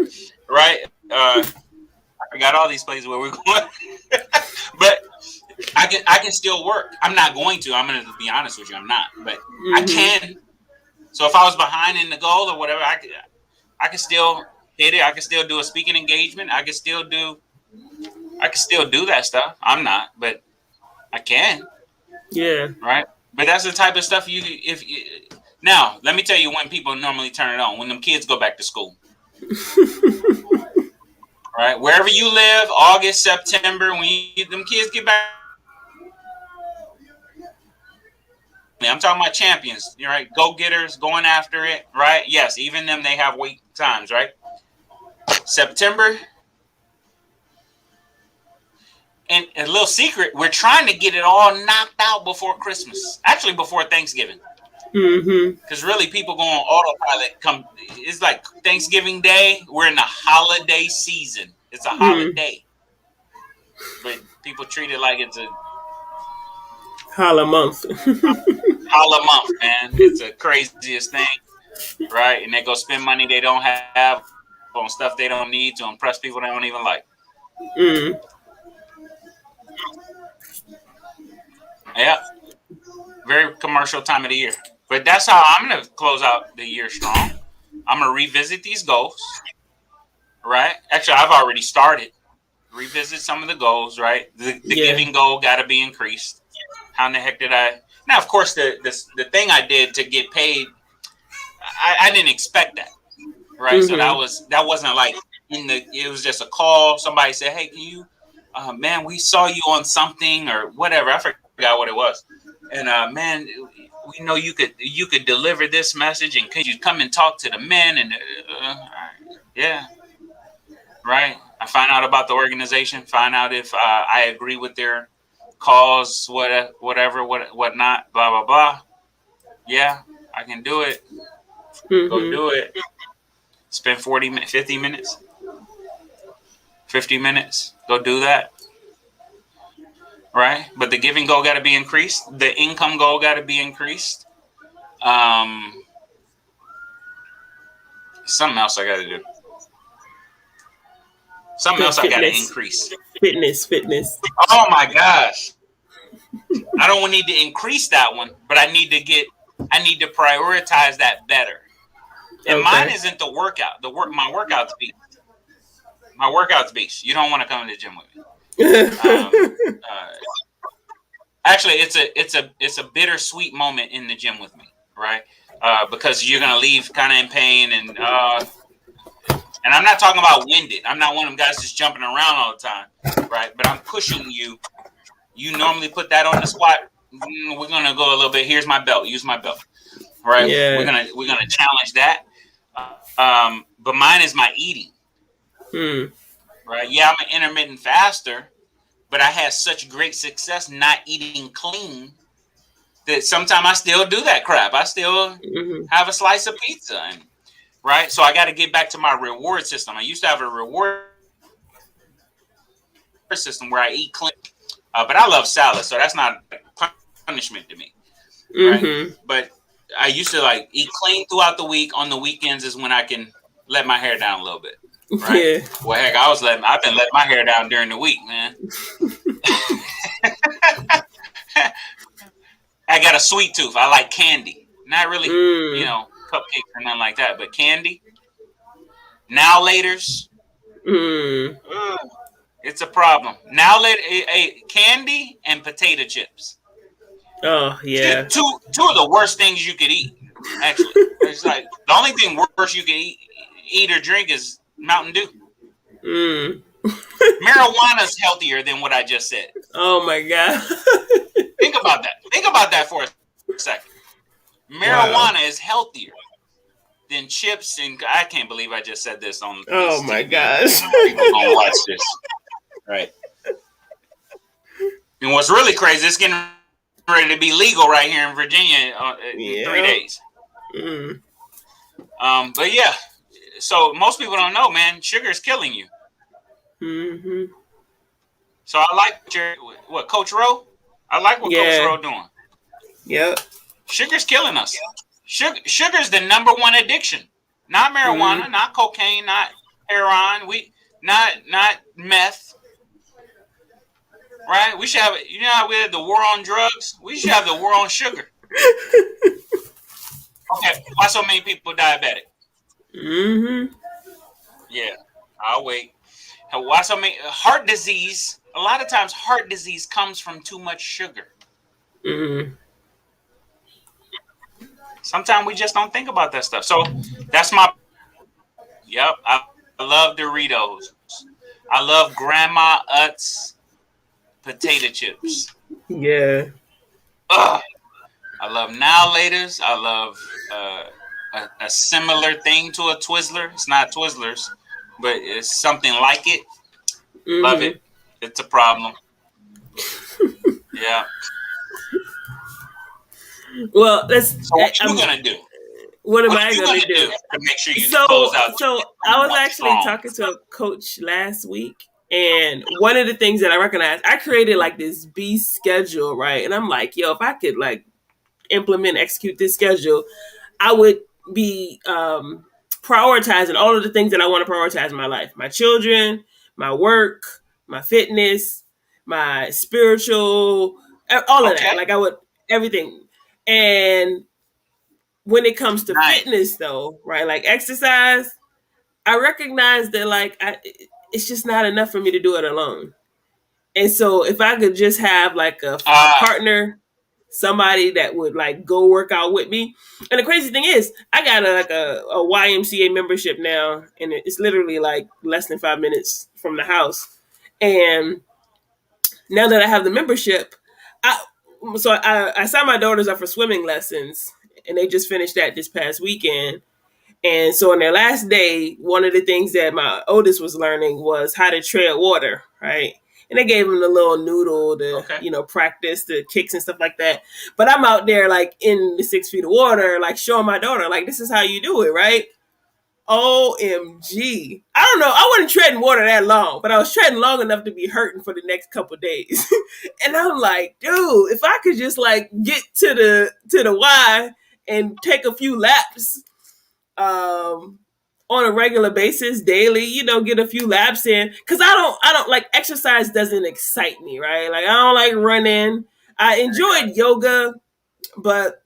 right? I forgot all these places where we're going, but I can still work. I'm not going to. I'm going to be honest with you. I'm not, but I can. So if I was behind in the goal or whatever, I could still hit it. I could still do a speaking engagement. I could still do that stuff. I'm not, but I can. Yeah. Right. But that's the type of stuff now, let me tell you when people normally turn it on, when them kids go back to school. Right? Wherever you live, August, September, when them kids get back. I'm talking about champions, right? Go-getters going after it, right? Yes, even them, they have wait times, right? September. And a little secret, we're trying to get it all knocked out before Christmas. Actually, before Thanksgiving. Because really, people go on autopilot. It's like Thanksgiving Day. We're in the holiday season. It's a holiday, but people treat it like it's a Holla month. holla month, man. It's the craziest thing, right? And they go spend money they don't have on stuff they don't need to impress people they don't even like. Yeah, very commercial time of the year. But that's how I'm going to close out the year strong. I'm going to revisit these goals, right? Actually, I've already started. Revisit some of the goals, right? The giving goal got to be increased. How in the heck did I? Now, of course, the thing I did to get paid, I didn't expect that, right? So that wasn't like it was just a call. Somebody said, "Hey, can you, man, we saw you on something or whatever." I forgot what it was, and man, we know you could deliver this message, and could you come and talk to the men? And yeah, right. I find out about the organization, find out if I agree with their cause, whatever, whatnot, blah blah blah. Yeah, I can do it. Go do it. Spend 40 minutes, 50 minutes, 50 minutes. Go do that. Right? But the giving goal got to be increased. The income goal got to be increased. Something else I got to do. Something else I got to increase. Fitness. Oh my gosh. I don't need to increase that one, but I need to prioritize that better. And mine isn't the workout. My workout's beast. My workout's beast. You don't want to come to the gym with me. Actually, it's a bittersweet moment in the gym with me, right? Because you're gonna leave kind of in pain, and I'm not talking about winded. I'm not one of them guys just jumping around all the time, right? But I'm pushing you. You normally put that on the squat. We're gonna go a little bit. Here's my belt. Use my belt, right? Yeah. We're gonna challenge that. But mine is my eating, right? Yeah, I'm an intermittent faster. But I had such great success not eating clean that sometimes I still do that crap. I still Mm-hmm. have a slice of pizza, and right. So I got to get back to my reward system. I used to have a reward system where I eat clean, but I love salad, so that's not punishment to me, right? But I used to Mm-hmm. like eat clean throughout the week. On the weekends is when I can let my hair down a little bit, right? Well, heck, Yeah. I've been letting my hair down during the week, man. I got a sweet tooth. I like candy. Not really, Mm. cupcakes or nothing like that, but candy. Now laters, Mm. it's a problem. Now later, candy and potato chips. Oh yeah. Two of the worst things you could eat. Actually, it's like the only thing worse you can eat or drink is Mountain Dew. Mm. Marijuana's healthier than what I just said. Oh my god. Think about that. Think about that for a second. Marijuana Wow. is healthier than chips, and I can't believe I just said this on Oh this my TV. And gosh. people gonna watch this, right? And what's really crazy, it's getting ready to be legal right here in Virginia in 3 Yeah. days. Mm. But yeah, so most people don't know, man. Sugar is killing you. Mm-hmm. So I like what Coach Rowe. I like what Coach Yeah. Rowe doing. Yep. Sugar's killing us. Sugar's the number one addiction. Not Mm. marijuana, not cocaine, not heroin. Not meth. Right? We should have. You know how we had the war on drugs. We should have the war on sugar. Okay. Why so many people diabetic? Mm-hmm. Yeah. I'll wait. Why so many heart disease? A lot of times, heart disease comes from too much sugar. Mm-hmm. Sometimes we just don't think about that stuff. So that's my problem. Yep. I love Doritos. I love Grandma Utz potato chips. Yeah. Ugh. I love Now Laters. I love a similar thing to a Twizzler. It's not Twizzlers, but it's something like it. Love Mm-hmm. it. It's a problem. Yeah. Well, that's. So what you gonna do? What am What I you gonna gonna do do? to make sure you So, close out so I 2021 was actually strong? talking to a coach last week, and one of the things that I recognized, I created like this B schedule, right? And I'm like, yo, if I could like implement, execute this schedule, I would be prioritizing all of the things that I want to prioritize in my life: my children, my work, my fitness, my spiritual, all of that. Okay. Like I would everything. And when it comes to Nice. fitness, though, right, like exercise, I recognize that it's just not enough for me to do it alone. And so if I could just have like a Ah, partner, somebody that would like go work out with me. And the crazy thing is, I got a YMCA membership now, and it's literally like less than 5 minutes from the house. And now that I have the membership, I I signed my daughters up for swimming lessons, and they just finished that this past weekend. And so on their last day, one of the things that my oldest was learning was how to tread water, right? And they gave him the little noodle to, okay. practice the kicks and stuff like that. But I'm out there like in the 6 feet of water, like showing my daughter, like, this is how you do it, right? OMG. I don't know. I wasn't treading water that long, but I was treading long enough to be hurting for the next couple of days. And I'm like, dude, if I could just like get to the Y and take a few laps um on a regular basis daily, get a few laps in, because I don't like, exercise doesn't excite me, right? Like I don't like running. I enjoyed yoga, but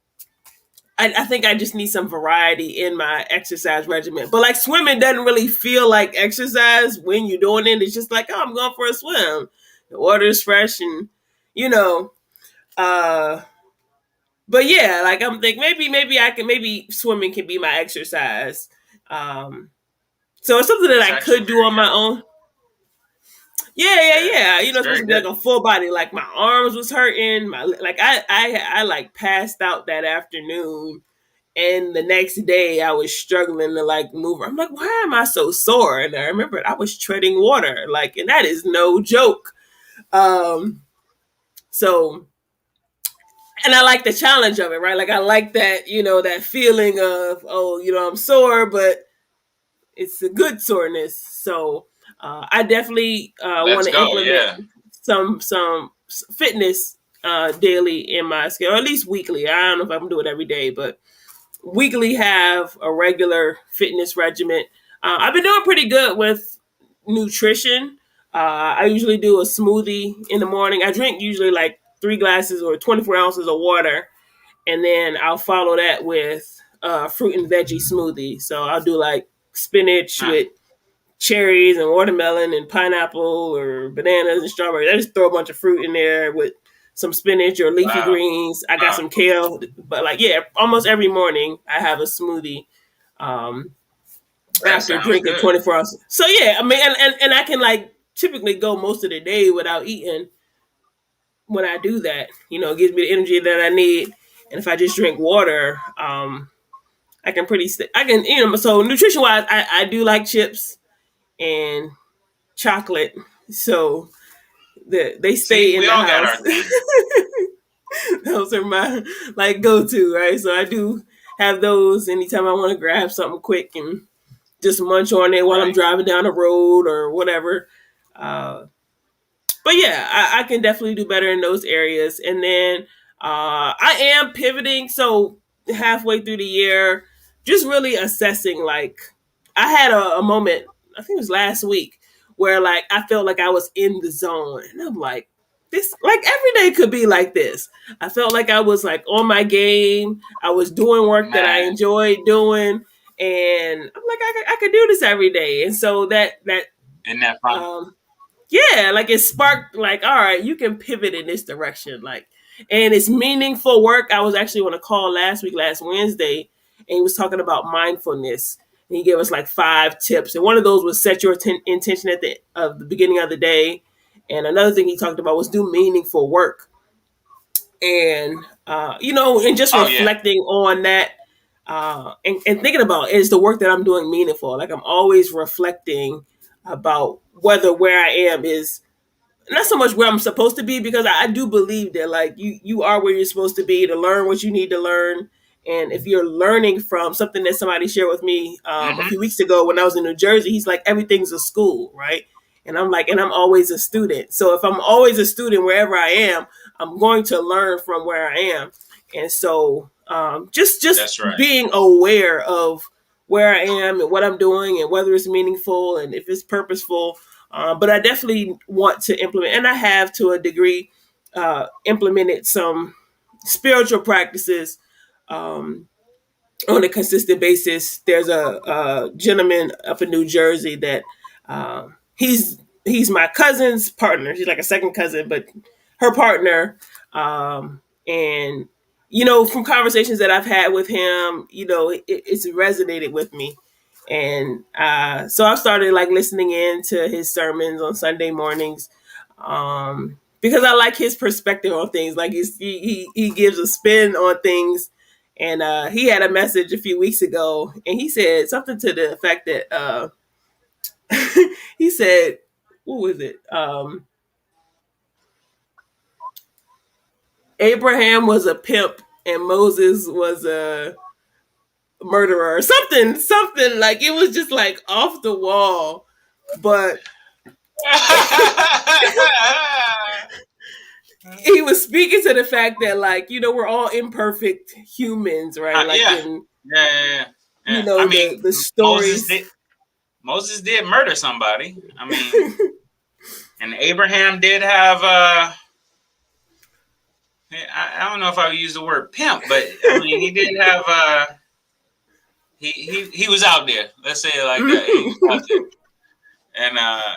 I think I just need some variety in my exercise regimen. But like swimming doesn't really feel like exercise when you're doing it. It's just like, oh, I'm going for a swim. The water is fresh, and you know uh but yeah, like I'm thinking maybe swimming can be my exercise. um So it's something that That's I actually could do on very my good. own. Yeah, yeah, Yeah, yeah. it's It's supposed very to be like good. a full body. Like my arms was hurting. My like I like passed out that afternoon, and the next day I was struggling to like move. I'm like, why am I so sore? And I remember I was treading water, like, and that is no joke. Um, so and I like the challenge of it, right? Like I like that, that feeling of, oh, I'm sore, but it's a good soreness. So I definitely want Let's to go. implement Yeah. some fitness daily in my schedule, or at least weekly. I don't know if I'm gonna do it every day, but weekly have a regular fitness regimen. I've been doing pretty good with nutrition. I usually do a smoothie in the morning. I drink usually like 3 glasses or 24 ounces of water, and then I'll follow that with fruit and veggie smoothie. So I'll do like spinach Huh. with cherries and watermelon and pineapple or bananas and strawberries. I just throw a bunch of fruit in there with some spinach or leafy Wow. greens. I got Wow. some kale, but like yeah, almost every morning I have a smoothie um, That after sounds drinking good. 24 hours. So yeah, I mean, and I can like typically go most of the day without eating when I do that. It gives me the energy that I need. And if I just drink water, I can I can, so nutrition wise, I do like chips and chocolate. So they See, stay in we the all got house. our thing. Those are my like go to, right? So I do have those anytime I want to grab something quick and just munch on it while I'm Right. driving down the road or whatever. Uh, but yeah, I can definitely do better in those areas. And then I am pivoting. So halfway through the year, just really assessing. Like I had a moment, I think it was last week, where like I felt like I was in the zone, and I'm like, this like every day could be like this. I felt like I was like on my game. I was doing work that I Man, enjoyed doing, and I'm like, I could do this every day. And so that isn't that fun? um, yeah, like it sparked like, all right, you can pivot in this direction. Like, and it's meaningful work. I was actually on a call last Wednesday, and he was talking about mindfulness. And he gave us like 5 tips. And one of those was set your intention at the beginning of the day. And another thing he talked about was do meaningful work. And, and just Oh yeah. reflecting on that and thinking about is the work that I'm doing meaningful? Like I'm always reflecting about whether where I am is not so much where I'm supposed to be, because I do believe that like you are where you're supposed to be to learn what you need to learn. And if you're learning from something that somebody shared with me a Hmm. few weeks ago when I was in New Jersey, he's like, everything's a school, right? And I'm like, and I'm always a student. So if I'm always a student wherever I am, I'm going to learn from where I am. And so just That's right. being aware of where I am and what I'm doing and whether it's meaningful and if it's purposeful. But I definitely want to implement, and I have to a degree, implemented some spiritual practices um, on a consistent basis. There's a gentleman up in New Jersey that he's my cousin's partner. She's like a second cousin, but her partner. And from conversations that I've had with him, it's resonated with me. And so I've started like listening in to his sermons on Sunday mornings, because I like his perspective on things. Like he gives a spin on things. And he had a message a few weeks ago, and he said something to the effect that he said, "What was it? Abraham was a pimp, and Moses was a murderer, or something like it was just like off the wall." But he was speaking to the fact that like we're all imperfect humans, right? Like Yeah. in Yeah. I mean, the Moses stories. did. Moses did murder somebody. I mean, and Abraham did have. I don't know if I would use the word pimp, but I mean, he did have. He was out there. Let's say it like that. He was out there,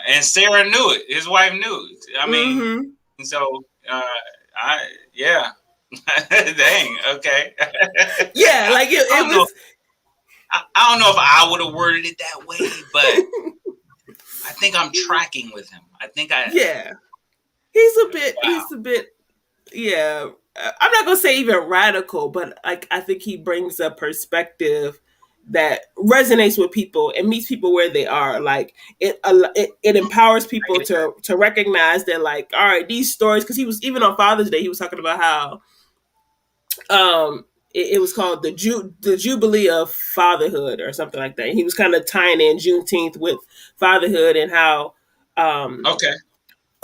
and Sarah knew it. His wife knew it. I mean, Mm-hmm. so I yeah. Dang. Okay. Yeah, like I it don't know. was. I don't know if I would have worded it that way, but I think I'm tracking with him. I think I. Yeah, he's a bit. Wow. Yeah. I'm not gonna say even radical, but like I think he brings a perspective that resonates with people and meets people where they are. Like it empowers I people get that. to recognize that, like, all right, these stories. Because he was even on Father's Day, he was talking about how it was called the Jubilee of Fatherhood or something like that. He was kind of tying in Juneteenth with fatherhood and how Okay.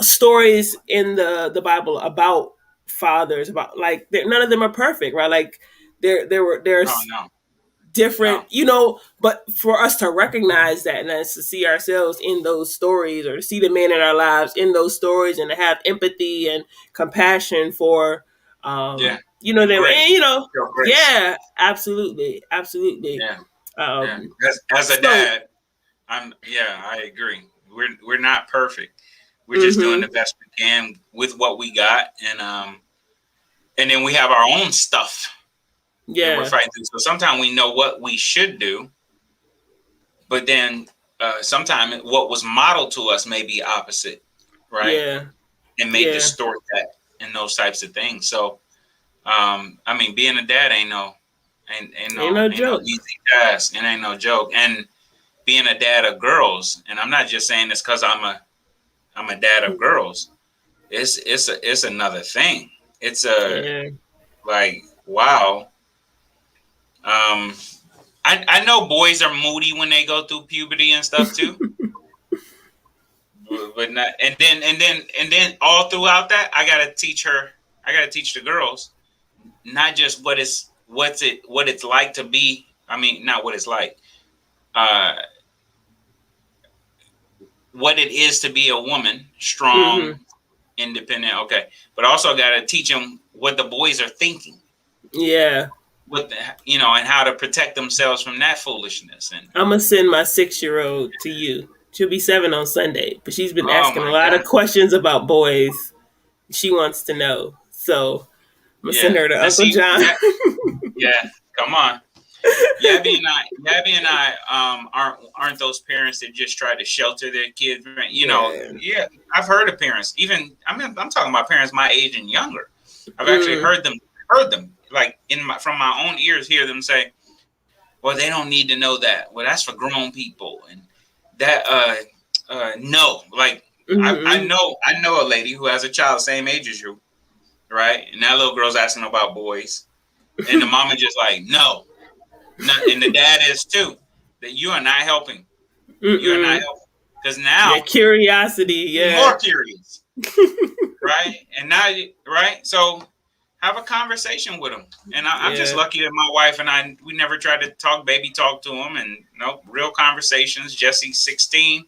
stories in the Bible about fathers, about like none of them are perfect, right? Like Oh there's no, different, no. but for us to recognize that and us to see ourselves in those stories or to see the men in our lives in those stories and to have empathy and compassion for, Yeah. And them, and, grace. Show grace. yeah, absolutely, absolutely. Yeah. Yeah. Um, As a so, dad, I agree. We're not perfect. We're just doing hmm the best we can with what we got, and then we have our own stuff that we're yeah, fighting through. So sometimes we know what we should do, but then sometimes what was modeled to us may be opposite, right? yeah, And may yeah, distort that and those types of things. So I mean, being a dad ain't no ain't no joke. easy task, and ain't no joke. And being a dad of girls, and I'm not just saying this because I'm a dad of girls. It's another thing. It's a Yeah. like wow. Um, I know boys are moody when they go through puberty and stuff too, but not. And then all throughout that, I gotta teach her. I gotta teach the girls not just what it's like to be. I mean, not what it's like. Uh, what it is to be a woman, strong, hmm independent. Okay, but also got to teach them what the boys are thinking, Yeah. what the, and how to protect themselves from that foolishness. And I'm gonna send my 6-year-old to you. She'll be 7 on Sunday, but she's been oh asking a my lot god, of questions about boys. She wants to know, so I'm gonna send yeah. her to Now Uncle see, John. yeah, come on. Yabby and I, aren't those parents that just try to shelter their kids. Yeah. Yeah, I've heard of parents. Even I'm talking about parents my age and younger. I've actually Mm. heard them like from my own ears, hear them say, "Well, they don't need to know that. Well, that's for grown people." And that, no, like Mm-hmm. I know a lady who has a child same age as you, right? And that little girl's asking about boys, and the mama just like, no. And the dad is too. That you are not helping. You are not Mm-mm. helping because Yeah. now Curiosity. you're Yeah. more curious, right? And now, right? So have a conversation with them. And I'm just Yeah. lucky that my wife and I we never tried to baby talk to them, and real conversations. Jesse's 16,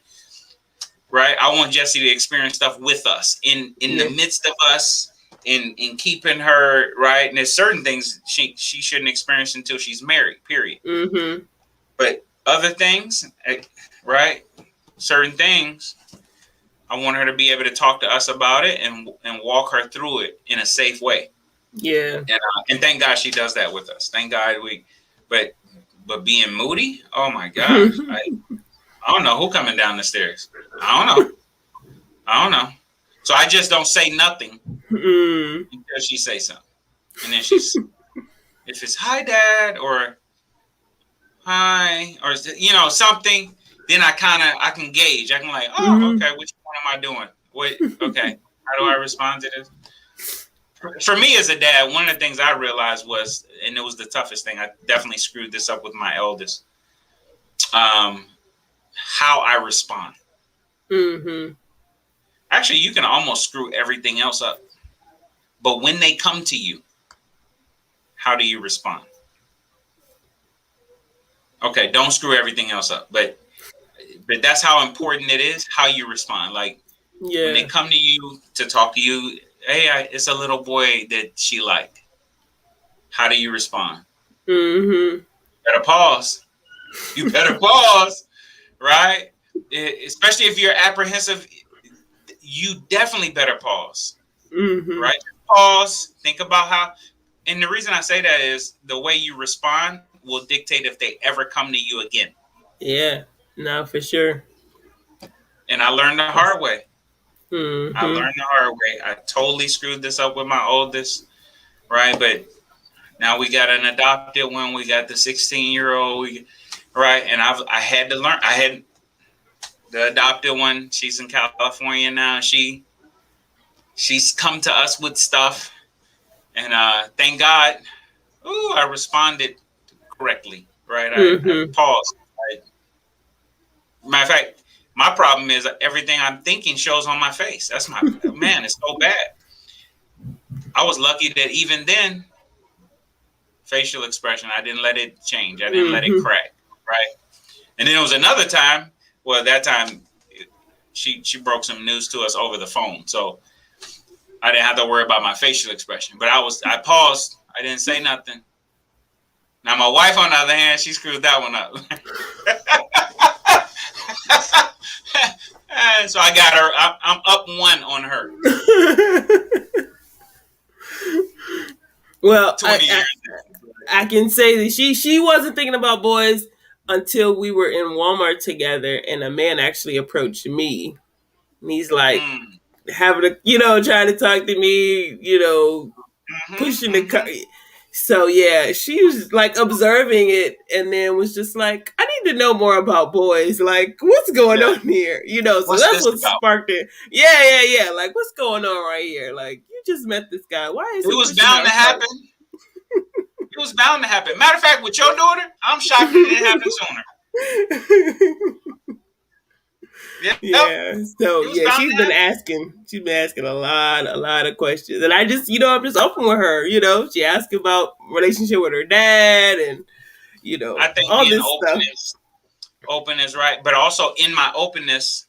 right? I want Jesse to experience stuff with us in the Yeah. midst of us. In keeping her right, and there's certain things she shouldn't experience until she's married. Period. Mm-hmm. But other things, right? Certain things, I want her to be able to talk to us about it and walk her through it in a safe way. Yeah. And thank God she does that with us. Thank God but being moody, oh my gosh, I don't know who coming down the stairs. I don't know. I don't know. So I just don't say nothing mm. until she say something, and then if it's hi dad or hi or something, then I can gauge. I can like, oh, Mm-hmm. okay, which one am I doing? What okay, how do I respond to this? For me as a dad, one of the things I realized was, and it was the toughest thing, I definitely screwed this up with my eldest, um how I respond. Mm-hmm. Actually, you can almost screw everything else up, but when they come to you, how do you respond? Okay, don't screw everything else up, but that's how important it is how you respond. Like when they Yeah. come to you to talk to you, hey, it's a little boy that she liked. How do you respond? Mm-hmm. Better pause. You better pause, right? Especially if you're apprehensive, you definitely better pause, Mm-hmm. right? Pause. Think about how. And the reason I say that is the way you respond will dictate if they ever come to you again. Yeah. No, for sure. And I learned the hard way. I Mm-hmm. learned the hard way. I totally screwed this up with my oldest, right? But now we got an adopted one. We got the 16-year-old, right? And I had to learn. I had the adopted one. She's in California now. She's come to us with stuff, And thank God, I responded correctly. Right, I Mm-hmm. paused. Matter of fact, my problem is everything I'm thinking shows on my face. That's my man. It's so bad. I was lucky that even then, facial expression, I didn't let it change. I didn't let it Mm-hmm. crack. Right, and then there was another time. Well, that time she broke some news to us over the phone, so I didn't have to worry about my facial expression. But I paused. I didn't say nothing. Now my wife, on the other hand, she screwed that one up. So I got her. I'm up one on her. Well, 20 years. I can say that she wasn't thinking about boys until we were in Walmart together, and a man actually approached me. And he's like Mm. having a, trying to talk to me, pushing the car. So yeah, she was like observing it, and then was just like, "I need to know more about boys. Like, what's going Yeah. on here? So What's that's this what about? sparked it. Yeah. Like, what's going on right here? Like, you just met this guy. Why is It he was pushing bound our to cart?" happen. It was bound to happen. Matter of fact, with your daughter, I'm shocked it didn't happen sooner. Yep. Yeah. So It was yeah, bound she's to been happen. asking. She's been asking a lot of questions, and I just, I'm just open with her. She asked about relationship with her dad, and I think all being this stuff. open is right, but also in my openness,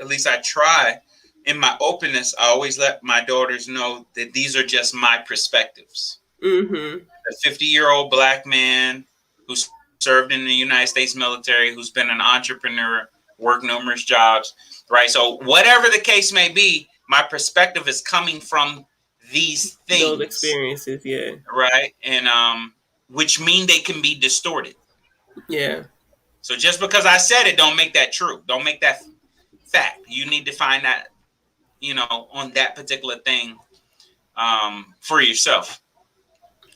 at least I try. In my openness, I always let my daughters know that these are just my perspectives. Mm-hmm. A 50-year-old black man who served in the United States military, who's been an entrepreneur, worked numerous jobs, right? So whatever the case may be, my perspective is coming from these Those things, experiences, yeah. right? And which mean they can be distorted. Yeah. So just because I said it, don't make that true. Don't make that fact. You need to find that, on that particular thing for yourself.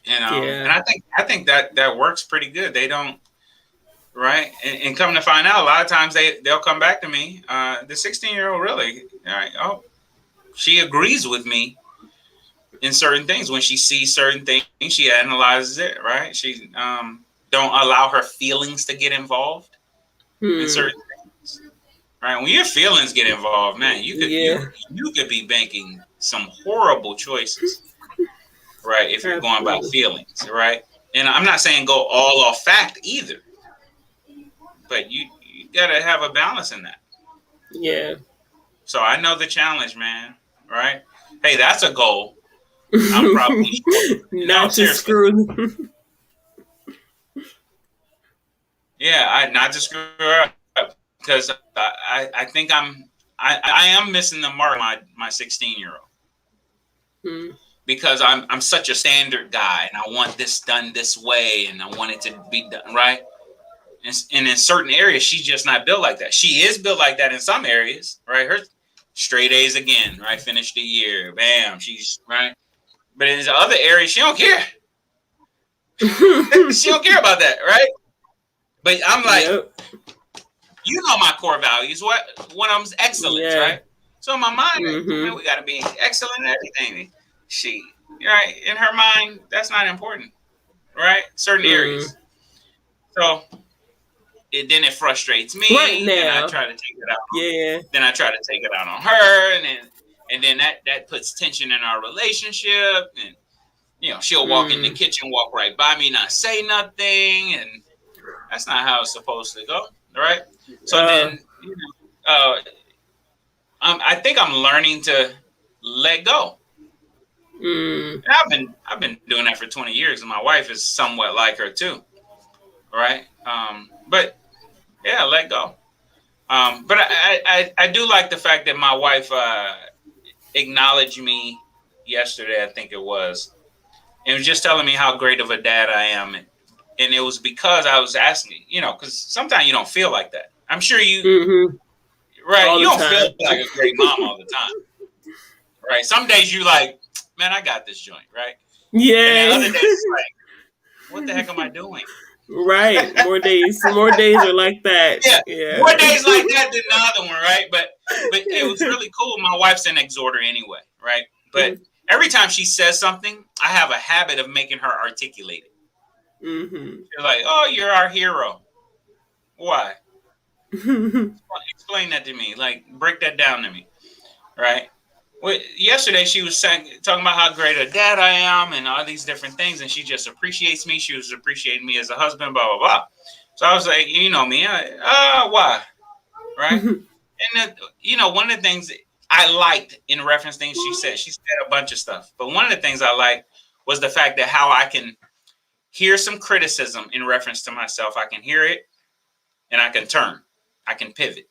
And Yeah. I think that works pretty good. They don't, right, and come to find out, a lot of times they'll come back to me. The 16-year-old really, right? Oh, she agrees with me in certain things. When she sees certain things, she analyzes it. Right? She don't allow her feelings to get involved in Hmm. certain things. Right? When your feelings get involved, man, Yeah. you could be making some horrible choices. Right? If you're going by Absolutely. feelings, right? And I'm not saying go all off fact either, but you gotta have a balance in that. Yeah. So I know the challenge, man. Right? Hey, that's a goal. I'm probably short. No, Not to seriously. screw. Yeah, not to screw her up because I think I am missing the mark. My 16-year-old Hmm. because I'm such a standard guy and I want this done this way and I want it to be done right. And in certain areas, she's just not built like that. She is built like that in some areas, right? Her straight A's again, right? Finished the year, bam, she's right. But in the other areas, she don't care. She don't care about that, right? But I'm like, Yep. my core values. One of them's excellence, Yeah. right? So in my mind, man, Mm-hmm. we got to be excellent at everything. She, right? In her mind, that's not important, right? Certain Mm. areas. So then it frustrates Right me. Then I now. try to take it out. Yeah. Then I try to take it out on her, and then that puts tension in our relationship. And she'll walk in the kitchen, walk right by me, not say nothing, and that's not how it's supposed to go, right? So then, I think I'm learning to let go. Mm. And I've been doing that for 20 years, and my wife is somewhat like her too, right? But yeah, let go. But I do like the fact that my wife acknowledged me yesterday, I think it was, and was just telling me how great of a dad I am. And it was because I was asking, because sometimes you don't feel like that. I'm sure Mm-hmm. right? All You the don't feel time. like a great mom all the time, right? Some days you like, man, I got this joint, right? Yeah. And then other days it's like, what the heck am I doing? Right. More days. More days are like that. Yeah, Yeah. more days like that than the other one, right? But it was really cool. My wife's an exhorter anyway, right? But every time she says something, I have a habit of making her articulate it. Mm-hmm. She's like, "Oh, you're our hero." Why? Explain that to me. Like, break that down to me, right? Well, yesterday she was talking about how great a dad I am and all these different things, and she just appreciates me. She was appreciating me as a husband, blah blah blah. So I was like, you know me, why, right? And one of the things I liked in reference things she said a bunch of stuff, but one of the things I liked was the fact that how I can hear some criticism in reference to myself. I can hear it, and I can turn, I can pivot.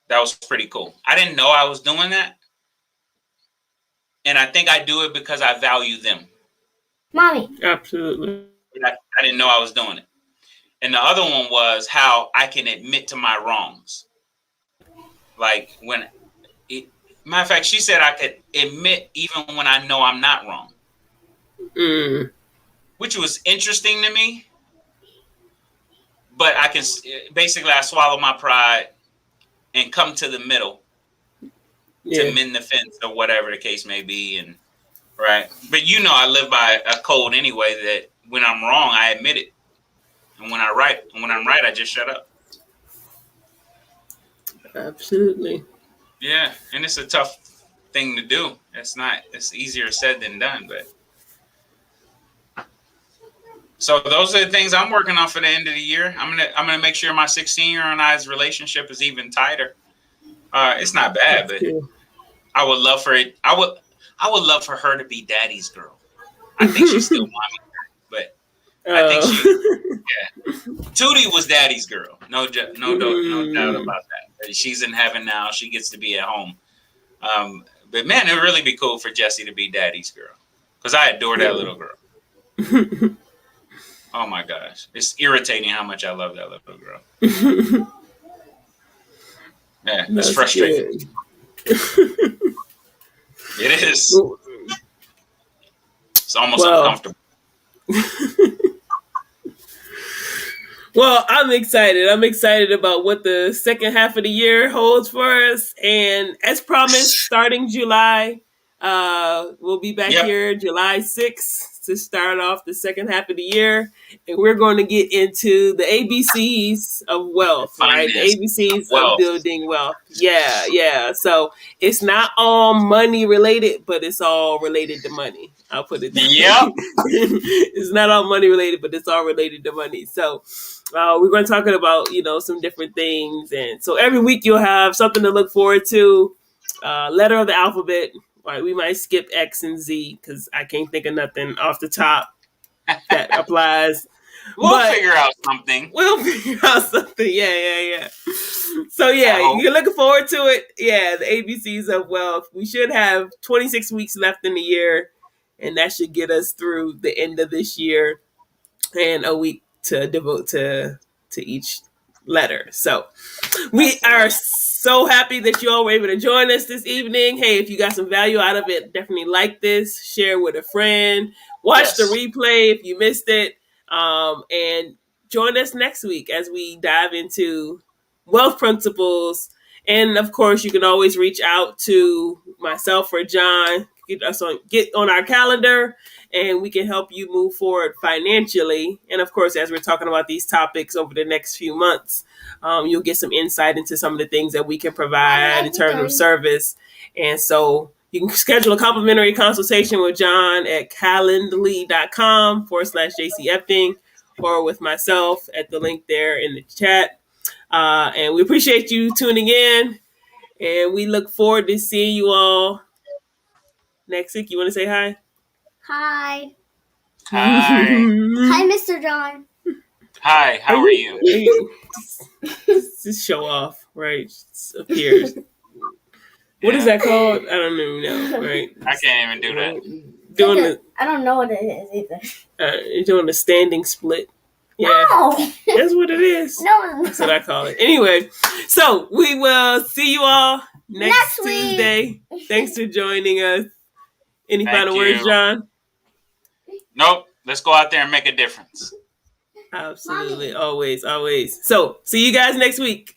That was pretty cool. I didn't know I was doing that. And I think I do it because I value them. Mommy. Absolutely. I didn't know I was doing it. And the other one was how I can admit to my wrongs. Like matter of fact, she said I could admit even when I know I'm not wrong. Which was interesting to me. But I swallow my pride and come to the middle to mend the fence or whatever the case may be. And right. But I live by a code anyway that when I'm wrong, I admit it. And when I'm right, I just shut up. Absolutely. Yeah. And it's a tough thing to do. It's easier said than done, but so those are the things I'm working on for the end of the year. I'm gonna make sure my 16-year and I's relationship is even tighter. It's not bad, but I would love for it. I would love for her to be daddy's girl. I think she's still mommy, but I think Tootie was daddy's girl. No doubt about that. She's in heaven now. She gets to be at home. But man, it would really be cool for Jessie to be daddy's girl because I adore that little girl. Oh my gosh, it's irritating how much I love that little girl. Yeah, it's frustrating. It is. It's almost uncomfortable. Well, I'm excited. I'm excited about what the second half of the year holds for us. And as promised, starting July, we'll be back here July 6th to start off the second half of the year. And we're going to get into the ABCs of wealth, right? The ABCs of building wealth. Yeah. So it's not all money related, but it's all related to money. I'll put it that way. It's not all money related, but it's all related to money. So we're going to talk about, some different things. And so every week you'll have something to look forward to. Letter of the alphabet. Right, we might skip X and Z because I can't think of nothing off the top that applies. We'll figure out something. Yeah. So you're looking forward to it. Yeah, the ABCs of wealth. We should have 26 weeks left in the year, and that should get us through the end of this year and a week to devote to each letter. So we are so happy that you all were able to join us this evening. Hey, if you got some value out of it, definitely like this, share with a friend, watch the replay if you missed it, and join us next week as we dive into wealth principles. And of course, you can always reach out to myself or John. Get on our calendar, and we can help you move forward financially. And of course, as we're talking about these topics over the next few months, you'll get some insight into some of the things that we can provide in terms of service. And so you can schedule a complimentary consultation with John at calendly.com/JC Epting or with myself at the link there in the chat. And we appreciate you tuning in, and we look forward to seeing you all next week. You want to say hi? Hi. Hi. Hi, Mr. John. Hi, how are you? Just show off, right? Just appears. What is that called? I don't even know, right? I can't even do that. I don't know what it is either. You're doing the standing split. Yeah, no. That's what it is. No, that's what I call it. Anyway, so we will see you all next Tuesday. Thanks for joining us. Any final words, John? Nope. Let's go out there and make a difference. Absolutely. Mommy. Always. So, see you guys next week.